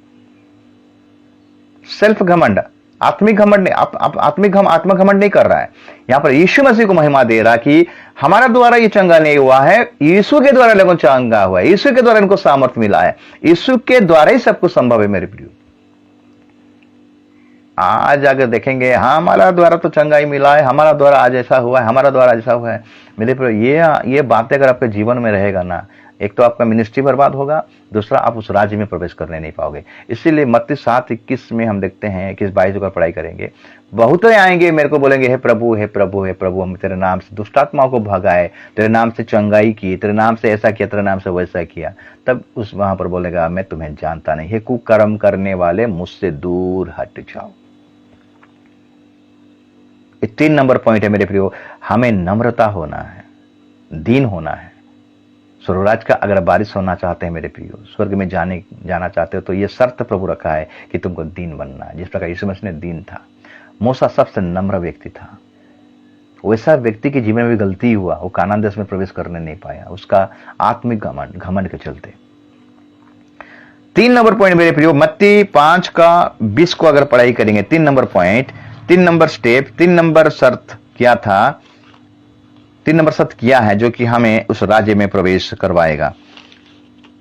सेल्फ घमंड, आत्मिक घमंड, आत्मघमंड नहीं कर रहा है। यहां पर यीशु मसीह को महिमा दे रहा कि हमारा द्वारा ये चंगा नहीं हुआ है, यीशु के द्वारा लोगों चंगा हुआ है, यीशु के द्वारा इनको सामर्थ्य मिला है, यीशु के द्वारा ही सब कुछ संभव है। मेरे प्रियो, आज अगर देखेंगे, हाँ हमारा द्वारा तो चंगाई मिला है, हमारा द्वारा आज ऐसा हुआ है, हमारा द्वारा ऐसा हुआ है। मेरे प्रियो, ये बातें अगर आपके जीवन में रहेगा ना, एक तो आपका मिनिस्ट्री बर्बाद होगा, दूसरा आप उस राज्य में प्रवेश करने नहीं पाओगे। इसीलिए मत्ती 7:21 में हम देखते हैं, 21-22 का पढ़ाई करेंगे, बहुत आएंगे मेरे को बोलेंगे, हे प्रभु, हे प्रभु, हे प्रभु, हम तेरे नाम से दुष्टात्माओं को भगाए, तेरे नाम से चंगाई की, तेरे नाम से ऐसा किया, तेरे नाम से वैसा किया। तब उस वहां पर बोलेगा, मैं तुम्हें जानता नहीं, हे कुकर्म करने वाले, मुझसे दूर हट जाओ। 3 नंबर पॉइंट है मेरे प्रियो, हमें नम्रता होना है, दीन होना है। स्वर्गराज का अगर बारिश होना चाहते हैं मेरे प्रियो, स्वर्ग में जाना चाहते हो, तो ये शर्त प्रभु रखा है कि तुमको दीन बनना है। जिस प्रकार यीशु मसीह ने दीन था, मूसा सबसे नम्र व्यक्ति था, वैसा व्यक्ति के जीवन में भी गलती हुआ, वो कानान देश में प्रवेश करने नहीं पाया, उसका आत्मिक घमंड के चलते। 3 नंबर पॉइंट मेरे प्रियो, मत्ती 5:20 को अगर पढ़ाई करेंगे, 3 number point, 3 number step, 3 number शर्त क्या था, 3 नंबर शर्त क्या है जो कि हमें उस राज्य में प्रवेश करवाएगा।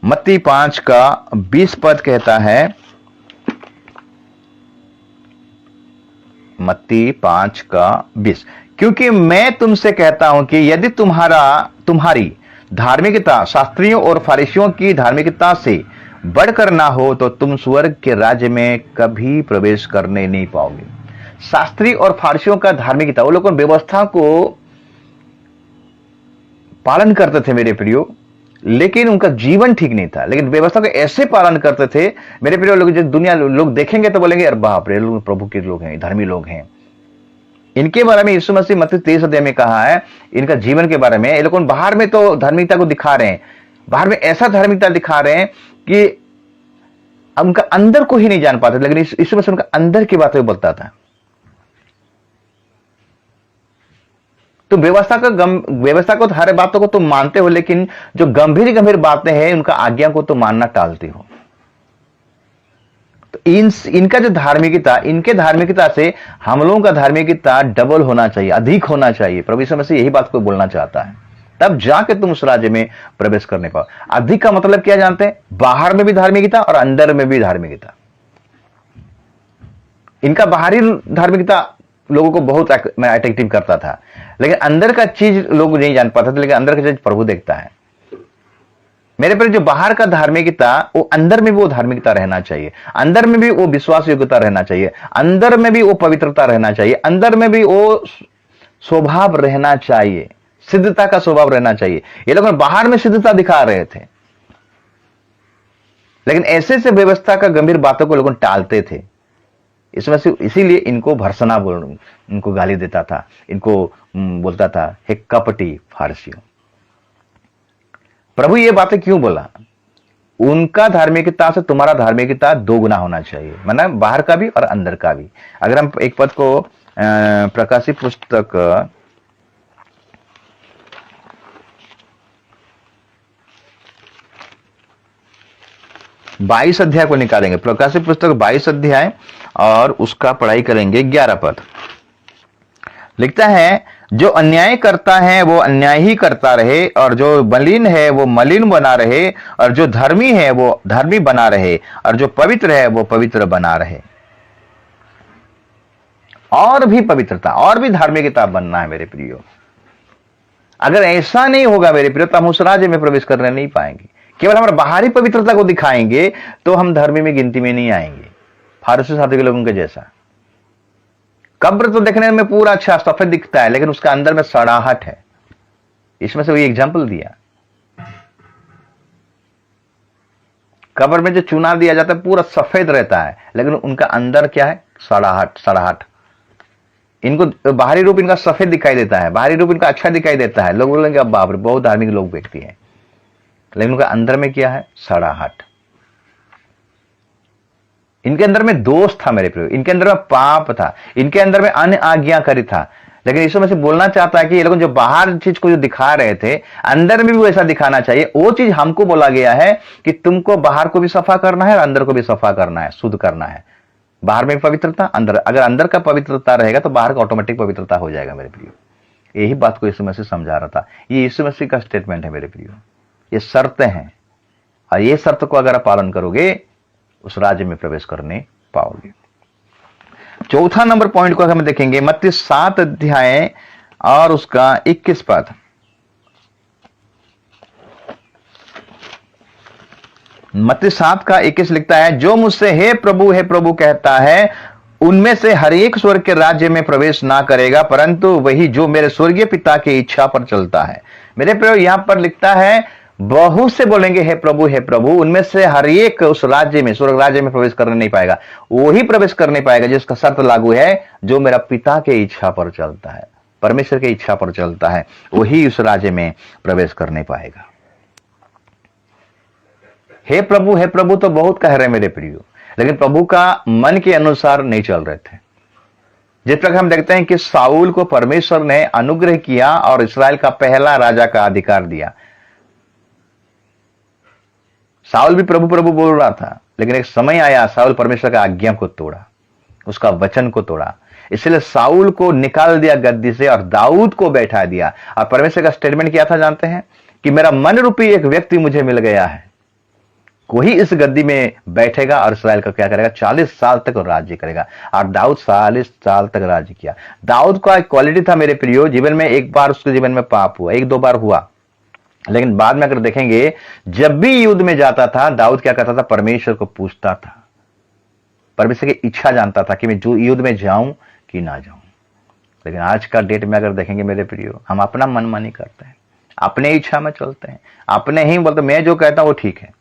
मत्ती 5:20 पद कहता है, मत्ती 5:20, क्योंकि मैं तुमसे कहता हूं कि यदि तुम्हारी धार्मिकता शास्त्रियों और फरीसियों की धार्मिकता से बढ़कर ना हो, तो तुम स्वर्ग के राज्य में कभी प्रवेश करने नहीं पाओगे। शास्त्री और फारसियों का धार्मिकता, वो लोगों ने व्यवस्था को पालन करते थे मेरे प्रियो, लेकिन उनका जीवन ठीक नहीं था, लेकिन व्यवस्था को ऐसे पालन करते थे मेरे प्रियो, लोग जब दुनिया लोग देखेंगे तो बोलेंगे अरे बाप रे, लोग प्रभु के लोग हैं, धर्मी लोग हैं। इनके बारे में यीशु मसीह मत्ती 23 अध्याय में कहा है, इनका जीवन के बारे में। ये लोग बाहर में तो धार्मिकता को दिखा रहे हैं, बाहर में ऐसा धार्मिकता दिखा रहे हैं कि उनका अंदर को ही नहीं जान पाते, लेकिन यीशु मसीह उनका अंदर की बातें बोलता था। तो व्यवस्था को हर बातों को तुम मानते हो, लेकिन जो गंभीर गंभीर बातें हैं उनका आज्ञा को तो मानना टालते हो। तो इनका जो धार्मिकता, इनके धार्मिकता से हम लोगों का धार्मिकता डबल होना चाहिए, अधिक होना चाहिए। प्रभु यीशु मसीह यही बात को बोलना चाहता है, तब जाके तुम उस राज्य में प्रवेश करने पाओ। अधिक का मतलब क्या जानते हैं? बाहर में भी धार्मिकता और अंदर में भी धार्मिकता। इनका बाहरी धार्मिकता लोगों को बहुत अट्रैक्टिव करता था, लेकिन अंदर का चीज लोग नहीं जान पाते थे, लेकिन अंदर का चीज प्रभु देखता है। मेरे पर जो बाहर का धार्मिकता, वो अंदर में भी वो धार्मिकता रहना चाहिए, अंदर में भी वो विश्वास योग्यता रहना चाहिए, अंदर में भी वो पवित्रता रहना चाहिए, अंदर में भी वो स्वभाव रहना चाहिए, सिद्धता का स्वभाव रहना चाहिए। ये लोग बाहर में सिद्धता दिखा रहे थे, लेकिन ऐसे से व्यवस्था का गंभीर बातों को लोग टालते थे। इसमें से इसीलिए इनको भर्सना इनको गाली देता था, इनको बोलता था हे कपटी फारसियों। प्रभु ये बातें क्यों बोला? उनका धार्मिकता से तुम्हारा धार्मिकता दो गुना होना चाहिए, मतलब बाहर का भी और अंदर का भी। अगर हम एक पद को प्रकाशित पुस्तक 22 अध्याय को निकालेंगे, प्रकाशित पुस्तक 22 अध्याय और उसका पढ़ाई करेंगे 11 पद। लिखता है, जो अन्याय करता है वो अन्याय ही करता रहे, और जो मलिन है वो मलिन बना रहे, और जो धर्मी है वो धर्मी बना रहे, और जो पवित्र है वो पवित्र बना रहे। और भी पवित्रता और भी धार्मिकता बनना है मेरे प्रियो। अगर ऐसा नहीं होगा मेरे प्रियो, तो हम उस राज्य में प्रवेश करने नहीं पाएंगे। केवल हमारे बाहरी पवित्रता को दिखाएंगे तो हम धर्मी में गिनती में नहीं आएंगे, फारसी साथी के लोगों के जैसा। कब्र तो देखने में पूरा अच्छा सफेद दिखता है, लेकिन उसका अंदर में सड़ाहट है। इसमें से वही एग्जाम्पल दिया, कब्र में जो चुना दिया जाता है पूरा सफेद रहता है, लेकिन उनका अंदर क्या है? सड़ाहट। इनको बाहरी रूप इनका सफेद दिखाई देता है, बाहरी रूप इनका अच्छा दिखाई देता है, लोग बोलेंगे अब बाप रे बहुत धार्मिक लोग व्यक्ति हैं, लेकिन उनका अंदर में क्या है? सड़ाहट। इनके अंदर में दोष था मेरे प्रिय, इनके अंदर में पाप था, इनके अंदर में अन्य आज्ञाकारी था। लेकिन यीशु मसीह बोलना चाहता है कि ये लोग जो बाहर चीज को जो दिखा रहे थे, अंदर में भी वो ऐसा दिखाना चाहिए। वो चीज हमको बोला गया है कि तुमको बाहर को भी सफा करना है और अंदर को भी सफा करना है, शुद्ध करना है। बाहर में पवित्रता, अंदर, अगर अंदर का पवित्रता रहेगा तो बाहर का ऑटोमेटिक पवित्रता हो जाएगा मेरे प्रियो। यही बात को यीशु मसीह समझा रहा था। ये यीशु मसीह का स्टेटमेंट है मेरे प्रियो, ये शर्तें हैं, और ये शर्त को अगर आप पालन करोगे उस राज्य में प्रवेश करने पाओगे। चौथा नंबर पॉइंट को हम देखेंगे, मत्ती 7 अध्याय और उसका 21 पद। मत्ती 7 का 21 लिखता है, जो मुझसे हे प्रभु कहता है, उनमें से हर एक स्वर्ग के राज्य में प्रवेश ना करेगा, परंतु वही जो मेरे स्वर्गीय पिता की इच्छा पर चलता है। मेरे प्रियो, यहां पर लिखता है बहुत से बोलेंगे हे प्रभु, उनमें से हर एक उस राज्य में, स्वर्ग राज्य में प्रवेश करने नहीं पाएगा। वही प्रवेश करने पाएगा जिसका शर्त लागू है, जो मेरा पिता के इच्छा पर चलता है, परमेश्वर की इच्छा पर चलता है, वही उस राज्य में प्रवेश करने पाएगा। हे प्रभु तो बहुत कह रहे मेरे प्रियो, लेकिन प्रभु का मन के अनुसार नहीं चल रहे थे। जिस प्रकार हम देखते हैं कि साउल को परमेश्वर ने अनुग्रह किया और इस्राएल का पहला राजा का अधिकार दिया। साउल भी प्रभु बोल रहा था, लेकिन एक समय आया साउल परमेश्वर का आज्ञा को तोड़ा, उसका वचन को तोड़ा, इसलिए साउल को निकाल दिया गद्दी से और दाऊद को बैठा दिया। और परमेश्वर का स्टेटमेंट क्या था जानते हैं? कि मेरा मन रूपी एक व्यक्ति मुझे मिल गया है, कोई इस गद्दी में बैठेगा और इस्राएल का क्या करेगा? 40 साल तक राज्य करेगा। और दाऊद 40 साल तक राज्य किया। दाऊद का एक क्वालिटी था मेरे प्रियो, जीवन में एक बार उसके जीवन में पाप हुआ, 1-2 बार हुआ, लेकिन बाद में अगर देखेंगे जब भी युद्ध में जाता था दाऊद क्या करता था? परमेश्वर को पूछता था, परमेश्वर की इच्छा जानता था कि मैं जो युद्ध में जाऊं कि ना जाऊं। लेकिन आज का डेट में अगर देखेंगे मेरे प्रियो, हम अपना मनमानी करते हैं, अपने इच्छा में चलते हैं, अपने ही बोलते मैं जो कहता हूं वो ठीक है।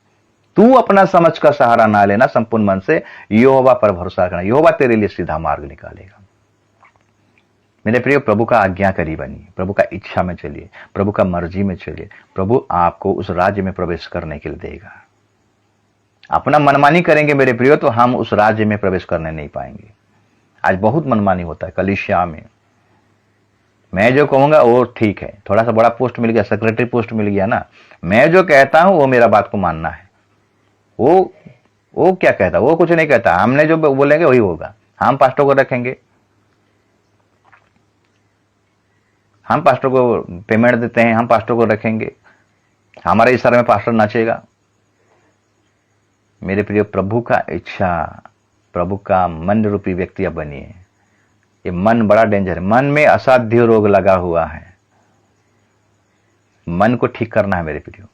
तू अपना समझ का सहारा ना लेना, संपूर्ण मन से यहोवा पर भरोसा करना, यहोवा तेरे लिए सीधा मार्ग निकालेगा। मेरे प्रिय, प्रभु का आज्ञाकारी बनिए, प्रभु का इच्छा में चलिए, प्रभु का मर्जी में चलिए, प्रभु आपको उस राज्य में प्रवेश करने के लिए देगा। अपना मनमानी करेंगे मेरे प्रियो तो हम उस राज्य में प्रवेश करने नहीं पाएंगे। आज बहुत मनमानी होता है कलीसिया में। मैं जो कहूंगा वो ठीक है, थोड़ा सा बड़ा पोस्ट मिल गया, सेक्रेटरी पोस्ट मिल गया ना, मैं जो कहता हूं वो मेरा बात को मानना है। वो क्या कहता, वो कुछ नहीं कहता, हमने जो बोलेंगे वही होगा। हम पास्टर को रखेंगे, हम पास्टर को पेमेंट देते हैं, हम पास्टर को रखेंगे, हमारे इशारे में पास्टर नाचेगा। मेरे प्रिय, प्रभु का इच्छा, प्रभु का मन रूपी व्यक्ति बनिए। ये मन बड़ा डेंजर है, मन में असाध्य रोग लगा हुआ है, मन को ठीक करना है मेरे प्रियो।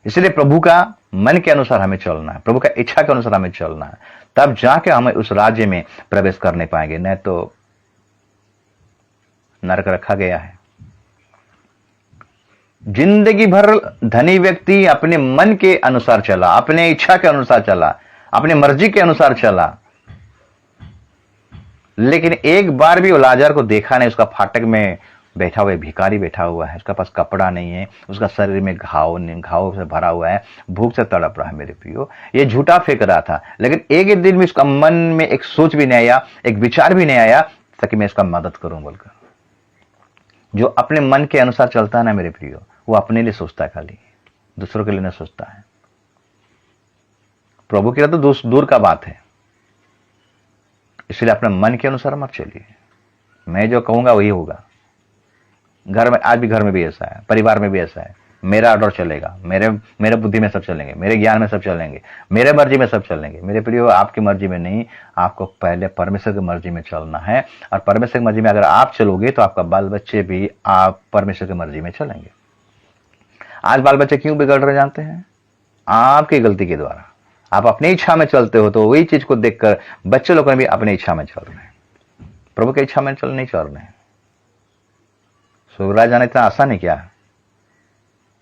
इसलिए प्रभु का मन के अनुसार हमें चलना है, प्रभु का इच्छा के अनुसार हमें चलना है, तब जाके हमें उस राज्य में प्रवेश करने पाएंगे, नहीं तो नरक रखा गया है। जिंदगी भर धनी व्यक्ति अपने मन के अनुसार चला, अपने इच्छा के अनुसार चला, अपने मर्जी के अनुसार चला, लेकिन एक बार भी वो लाजर को देखा नहीं। उसका फाटक में बैठा हुआ भिखारी बैठा हुआ है, उसका पास कपड़ा नहीं है, उसका शरीर में घाव से भरा हुआ है, भूख से तड़प रहा है मेरे प्रियो। ये झूठा फेंक रहा था, लेकिन एक दिन में उसका मन में एक सोच भी नहीं आया, एक विचार भी नहीं आया ताकि मैं इसका मदद करूं बोलकर। जो अपने मन के अनुसार चलता है ना मेरे प्रियो, वो अपने लिए सोचता है, खाली दूसरों के लिए नहीं सोचता है। प्रभु के लिए तो दूर का बात है। इसलिए अपने मन के अनुसार मत चलिए, मैं जो कहूंगा वही होगा। घर में, आज भी घर में भी ऐसा है, परिवार में भी ऐसा है, मेरा ऑर्डर चलेगा, मेरे बुद्धि में सब चलेंगे, मेरे ज्ञान में सब चलेंगे, मेरे मर्जी में सब चलेंगे। मेरे प्रियो, आपकी मर्जी में नहीं, आपको पहले परमेश्वर की मर्जी में चलना है। और परमेश्वर की मर्जी में अगर आप चलोगे तो आपका बाल बच्चे भी आप परमेश्वर की मर्जी में चलेंगे। आज बाल बच्चे क्यों बिगड़ रहे जानते हैं? आपकी गलती के द्वारा। आप अपनी इच्छा में चलते हो तो वही चीज को देखकर बच्चे लोग भी अपनी इच्छा में चल रहे हैं, प्रभु की इच्छा में नहीं चल रहे हैं। स्वर्ग जाना इतना आसान है क्या?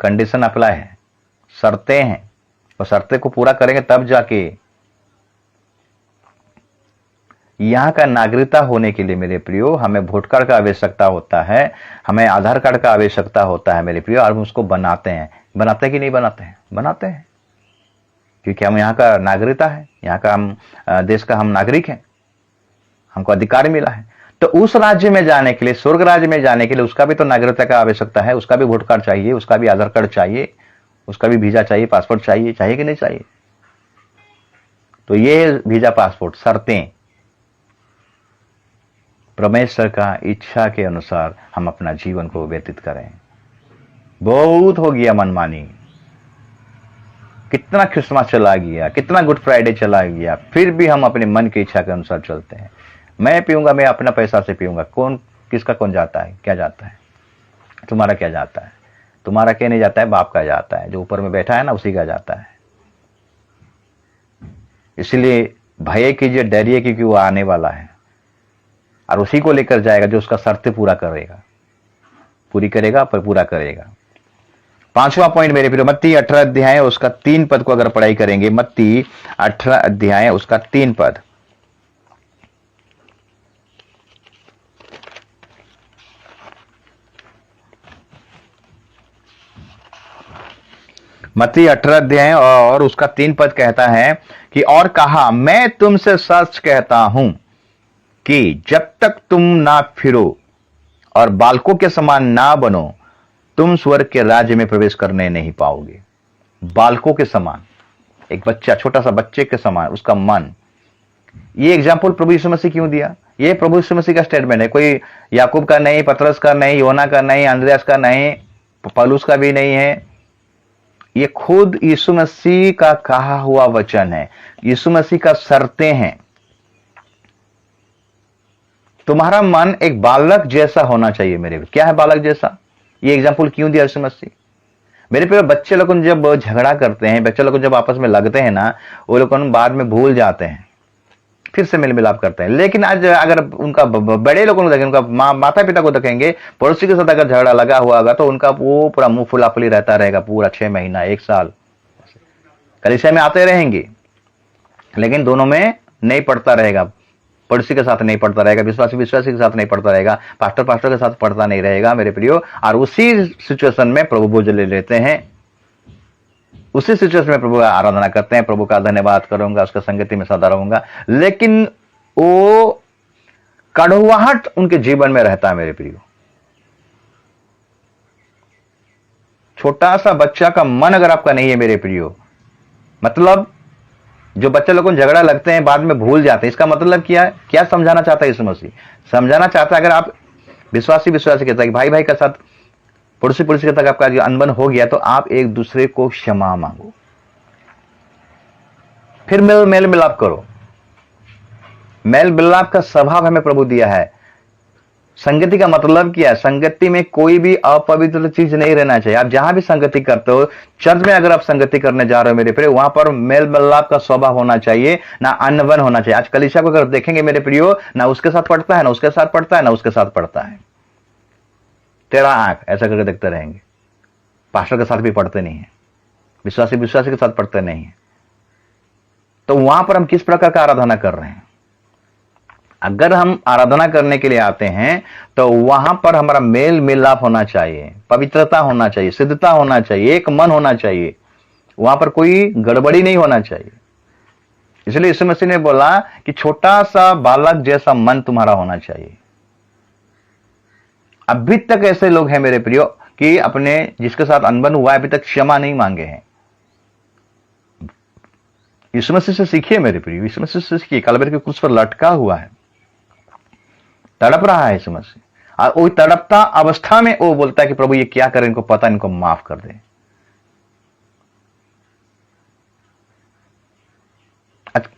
कंडीशन अप्लाई है, शर्तें हैं, और शर्तें को पूरा करेंगे तब जाके। यहां का नागरिकता होने के लिए मेरे प्रियो हमें वोट कार्ड का आवश्यकता होता है, हमें आधार कार्ड का आवश्यकता होता है मेरे प्रियो। और हम उसको बनाते हैं कि नहीं बनाते हैं? बनाते हैं, क्योंकि हम यहाँ का नागरिकता है, यहाँ का हम देश का हम नागरिक हैं, हमको अधिकार मिला है। तो उस राज्य में जाने के लिए, स्वर्ग राज्य में जाने के लिए उसका भी तो नागरिकता का आवश्यकता है, उसका भी वोट कार्ड चाहिए, उसका भी आधार कार्ड चाहिए, उसका भी वीजा चाहिए, पासपोर्ट चाहिए, चाहिए कि नहीं चाहिए? तो ये वीजा पासपोर्ट शर्तें परमेश्वर का इच्छा के अनुसार हम अपना जीवन को व्यतीत करें। बहुत हो गया मनमानी, कितना क्रिसमस चला गया, कितना गुड फ्राइडे चला गया, फिर भी हम अपने मन की इच्छा के अनुसार चलते हैं। मैं पीऊंगा, मैं अपना पैसा से पीऊंगा, कौन किसका कौन जाता है? क्या जाता है? तुम्हारा क्या जाता है? तुम्हारा क्या नहीं जाता है, बाप का जाता है, जो ऊपर में बैठा है ना उसी का जाता है। इसलिए भय कीजिए, डरिए, क्योंकि वो आने वाला है और उसी को लेकर जाएगा जो उसका शर्तें पूरी करेगा पर पूरा करेगा। पांचवा पॉइंट मेरे प्रिय, मत्ती 18 अध्याय उसका 3 पद को अगर पढ़ाई करेंगे, मत्ती 18 अध्याय उसका 3 पद। मत्ती 18 अध्याय और उसका 3 पद कहता है कि और कहा, मैं तुमसे सच कहता हूं कि जब तक तुम ना फिरो और बालकों के समान ना बनो, तुम स्वर्ग के राज्य में प्रवेश करने नहीं पाओगे। बालकों के समान, एक बच्चा, छोटा सा बच्चे के समान उसका मन। ये एग्जाम्पल प्रभु यीशु मसीह क्यों दिया? ये प्रभु यीशु मसीह का स्टेटमेंट है, कोई याकूब का नहीं, पतरस का नहीं, योना का नहीं, अंद्रयास का नहीं, पौलुस का भी नहीं है। ये खुद यीशु मसीह का कहा हुआ वचन है, यीशु मसीह का शर्तें हैं। तुम्हारा मन एक बालक जैसा होना चाहिए मेरे। क्या है बालक जैसा? ये एग्जाम्पल क्यों दिया यीशु मसीह? मेरे पे बच्चे लोग जब झगड़ा करते हैं, बच्चे लोग जब आपस में लगते हैं ना, वो लोग बाद में भूल जाते हैं, फिर से मेल मिलाप करते हैं। लेकिन आज अगर उनका बड़े लोगों को देखें, उनका माता पिता को देखेंगे, पड़ोसी के साथ अगर झगड़ा लगा हुआ होगा तो उनका वो पूरा मुंह फुलाफुली रहता रहेगा पूरा 6 महीना 1 साल। कलीसिया में आते रहेंगे लेकिन दोनों में नहीं पड़ता रहेगा, पड़ोसी के साथ नहीं पड़ता रहेगा, विश्वासी के साथ नहीं पड़ता रहेगा, पास्टर के साथ पड़ता नहीं रहेगा मेरे प्रियो। और उसी सिचुएशन में प्रभु बोझ ले लेते हैं, उसी सिचुएशन में प्रभु का आराधना करते हैं, प्रभु का धन्यवाद करूंगा, उसका संगति में सदा रहूंगा, लेकिन वो कड़वाहट उनके जीवन में रहता है मेरे प्रियो। छोटा सा बच्चा का मन अगर आपका नहीं है मेरे प्रियो, मतलब जो बच्चे लोगों को झगड़ा लगते हैं बाद में भूल जाते हैं, इसका मतलब क्या है? क्या समझाना चाहता है यीशु मसीह? समझाना चाहता है अगर आप विश्वासी के साथ, भाई भाई के साथ, पड़ोसी के साथ आपका अनबन हो गया तो आप एक दूसरे को क्षमा मांगो, फिर मेल मिलाप करो। मेल मिलाप का स्वभाव हमें प्रभु दिया है। संगति का मतलब क्या है? संगति में कोई भी अपवित्र चीज नहीं रहना चाहिए। आप जहां भी संगति करते हो, चर्च में अगर आप संगति करने जा रहे हो मेरे प्रियो, वहां पर मेल मिलाप का स्वभाव होना चाहिए, ना अनबन होना चाहिए। आज कलीसिया को अगर देखेंगे मेरे प्रियो, ना उसके साथ पढ़ता है, ना उसके साथ पढ़ता है, ना उसके साथ पढ़ता है, तेरा आंख ऐसा करके देखते रहेंगे। पास्टर के साथ भी पढ़ते नहीं है, विश्वासी के साथ पढ़ते नहीं है। तो वहां पर हम किस प्रकार का आराधना कर रहे हैं? अगर हम आराधना करने के लिए आते हैं तो वहां पर हमारा मेल मिलाप होना चाहिए, पवित्रता होना चाहिए, सिद्धता होना चाहिए, एक मन होना चाहिए, वहां पर कोई गड़बड़ी नहीं होना चाहिए। इसलिए यीशु मसीह ने बोला कि छोटा सा बालक जैसा मन तुम्हारा होना चाहिए। अभी तक ऐसे लोग हैं मेरे प्रियो कि अपने जिसके साथ अनबन हुआ है अभी तक क्षमा नहीं मांगे हैं। यीशु मसीह से सीखिए मेरे प्रियो, यीशु मसीह से सीखिए। कलवरी के क्रूस पर लटका हुआ है, तड़प रहा है यीशु मसीह, और वो तड़पता अवस्था में वो बोलता है कि प्रभु ये क्या करें, इनको पता, इनको माफ कर दे।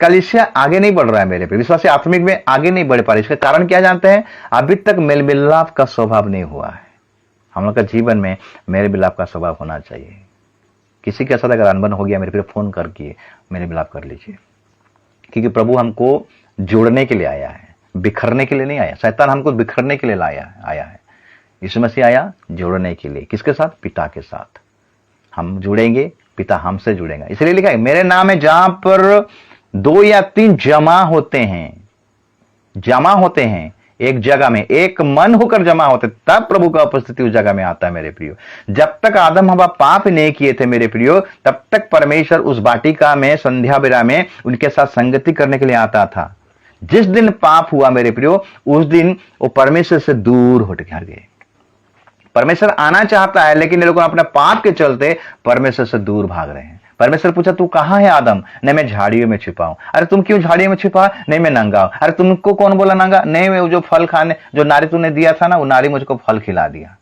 कलीसिया आगे नहीं बढ़ रहा है मेरे पे, विश्वासी आत्मिक में आगे नहीं बढ़ पा रहे। इसका कारण क्या जानते हैं? अभी तक मेल मिलाप का स्वभाव नहीं हुआ है। हम लोग का जीवन में मेल मिलाप का स्वभाव होना चाहिए। किसी के साथ अगर अनबन हो गया मेरे पे, फोन करके मेल मिलाप कर लीजिए, क्योंकि प्रभु हमको जोड़ने के लिए आया है, बिखरने के लिए नहीं आया। शैतान हमको बिखरने के लिए आया है। यीशु मसीह आया जोड़ने के लिए। किसके साथ? पिता के साथ। हम जुड़ेंगे, पिता हमसे जुड़ेगा। इसलिए लिखा है मेरे नाम है जहां पर 2 या 3 जमा होते हैं एक जगह में, एक मन होकर जमा होते, तब प्रभु का उपस्थिति उस जगह में आता है मेरे प्रियो। जब तक आदम हवा पाप नहीं किए थे मेरे प्रियो, तब तक परमेश्वर उस वाटिका में संध्या बेला में उनके साथ संगति करने के लिए आता था। जिस दिन पाप हुआ मेरे प्रियो, उस दिन वो परमेश्वर से दूर हट गए। परमेश्वर आना चाहता है लेकिन ये लोग अपने पाप के चलते परमेश्वर से दूर भाग रहे हैं। परमेश्वर पूछा तू कहां है आदम? नहीं मैं झाड़ियों में छिपा हूं। अरे तुम क्यों झाड़ियों में छिपा? नहीं मैं नंगा हूं। अरे तुमको कौन बोला नंगा? नहीं मैं जो फल खाने, जो नारी तूने दिया था ना, वो नारी मुझको फल खिला दिया।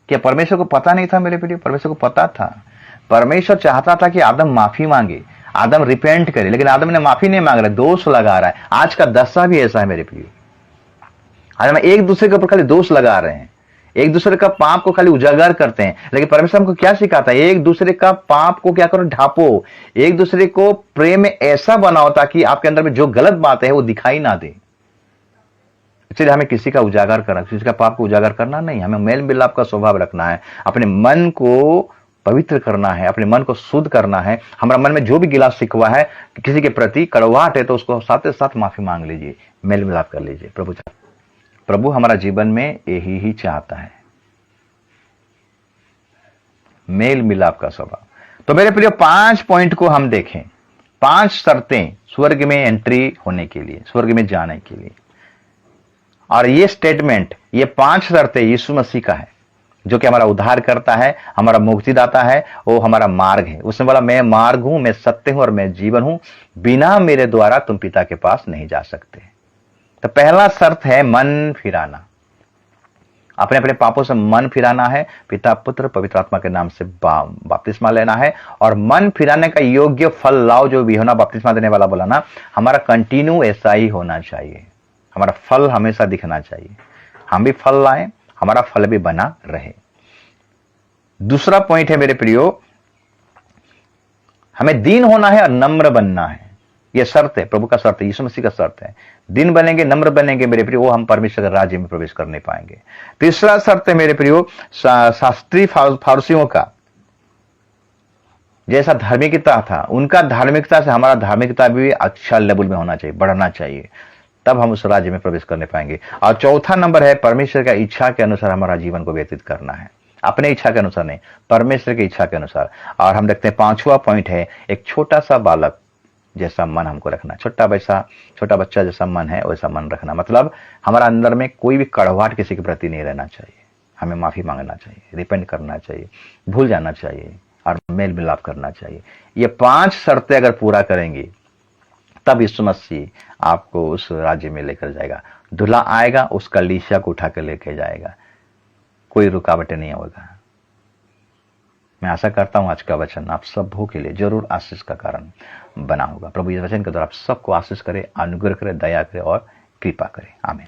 क्या परमेश्वर को पता नहीं था मेरे प्रिय? परमेश्वर को पता था। परमेश्वर चाहता था कि आदम माफी मांगे, आदम रिपेंट करे, लेकिन आदम ने माफी नहीं मांग रहा, दोष लगा रहा है। आज का दशा भी ऐसा है मेरे प्रिय। आज हम एक दूसरे के ऊपर खाली दोष लगा रहे हैं, एक दूसरे का पाप को खाली उजागर करते हैं। लेकिन परमेश्वर हमको क्या सिखाता है? एक दूसरे का पाप को क्या करो? ढापो। एक दूसरे को प्रेम में ऐसा बनाओ ताकि आपके अंदर में जो गलत बात है वो दिखाई ना दे। इसलिए हमें किसी का उजागर करना, किसी का पाप को उजागर करना नहीं, हमें मेल मिलाप का स्वभाव रखना है, अपने मन को पवित्र करना है, अपने मन को शुद्ध करना है। हमारा मन में जो भी गिला शिकवा है, किसी के प्रति कड़वाहट है, तो उसको साथ साथ माफी मांग लीजिए, मेल मिलाप कर लीजिए। प्रभु हमारा जीवन में यही ही चाहता है, मेल मिलाप का स्वभाव। तो मेरे प्रिय 5 पॉइंट को हम देखें, 5 शर्तें स्वर्ग में एंट्री होने के लिए, स्वर्ग में जाने के लिए। और ये स्टेटमेंट, ये 5 शर्तें यीशु मसीह का है, जो कि हमारा उद्धार करता है, हमारा मुक्तिदाता है, वो हमारा मार्ग है। उसने बोला मैं मार्ग हूं, मैं सत्य हूं और मैं जीवन हूं, बिना मेरे द्वारा तुम पिता के पास नहीं जा सकते। तो पहला शर्त है मन फिराना, अपने अपने पापों से मन फिराना है, पिता पुत्र पवित्र आत्मा के नाम से बपतिस्मा लेना है। और मन फिराने का योग्य फल लाओ, जो भी होना बपतिस्मा देने वाला बोला ना, हमारा कंटिन्यू ऐसा ही होना चाहिए, हमारा फल हमेशा दिखना चाहिए, हम भी फल लाएं, हमारा फल भी बना रहे। दूसरा पॉइंट है मेरे प्रियो, हमें दीन होना है और नम्र बनना है। यह शर्त है, प्रभु का शर्त है, यीशु मसीह का शर्त है। दिन बनेंगे, नम्र बनेंगे मेरे प्रियो, वो हम परमेश्वर के राज्य में प्रवेश कर नहीं पाएंगे। तीसरा शर्त है मेरे प्रियो, शास्त्रीय फारसियों का जैसा धार्मिकता था, उनका धार्मिकता से हमारा धार्मिकता भी अच्छा लेवल में होना चाहिए, बढ़ना चाहिए, तब हम उस राज्य में प्रवेश करने पाएंगे। और चौथा नंबर है, परमेश्वर का इच्छा के अनुसार हमारा जीवन को व्यतीत करना है, अपने इच्छा के अनुसार नहीं, परमेश्वर की इच्छा के अनुसार। और हम देखते हैं पांचवा पॉइंट है, एक छोटा सा बालक जैसा मन हमको रखना। छोटा बच्चा जैसा मन है वैसा मन रखना, मतलब हमारा अंदर में कोई भी कड़वाहट किसी के प्रति नहीं रहना चाहिए। हमें माफी मांगना चाहिए, रिपेंट करना चाहिए, भूल जाना चाहिए और मेल मिलाप करना चाहिए। ये 5 शर्तें अगर पूरा करेंगी तब यीशु मसीह आपको उस राज्य में लेकर जाएगा। दूल्हा आएगा, उस कलीसिया को उठा कर लेके जाएगा, कोई रुकावटें नहीं होगा। मैं आशा करता हूं आज का वचन आप सबों के लिए जरूर आशीष का कारण बना होगा। प्रभु इस वचन के द्वारा आप सबको आशीष करे, अनुग्रह करे, दया करे और कृपा करे। आमीन।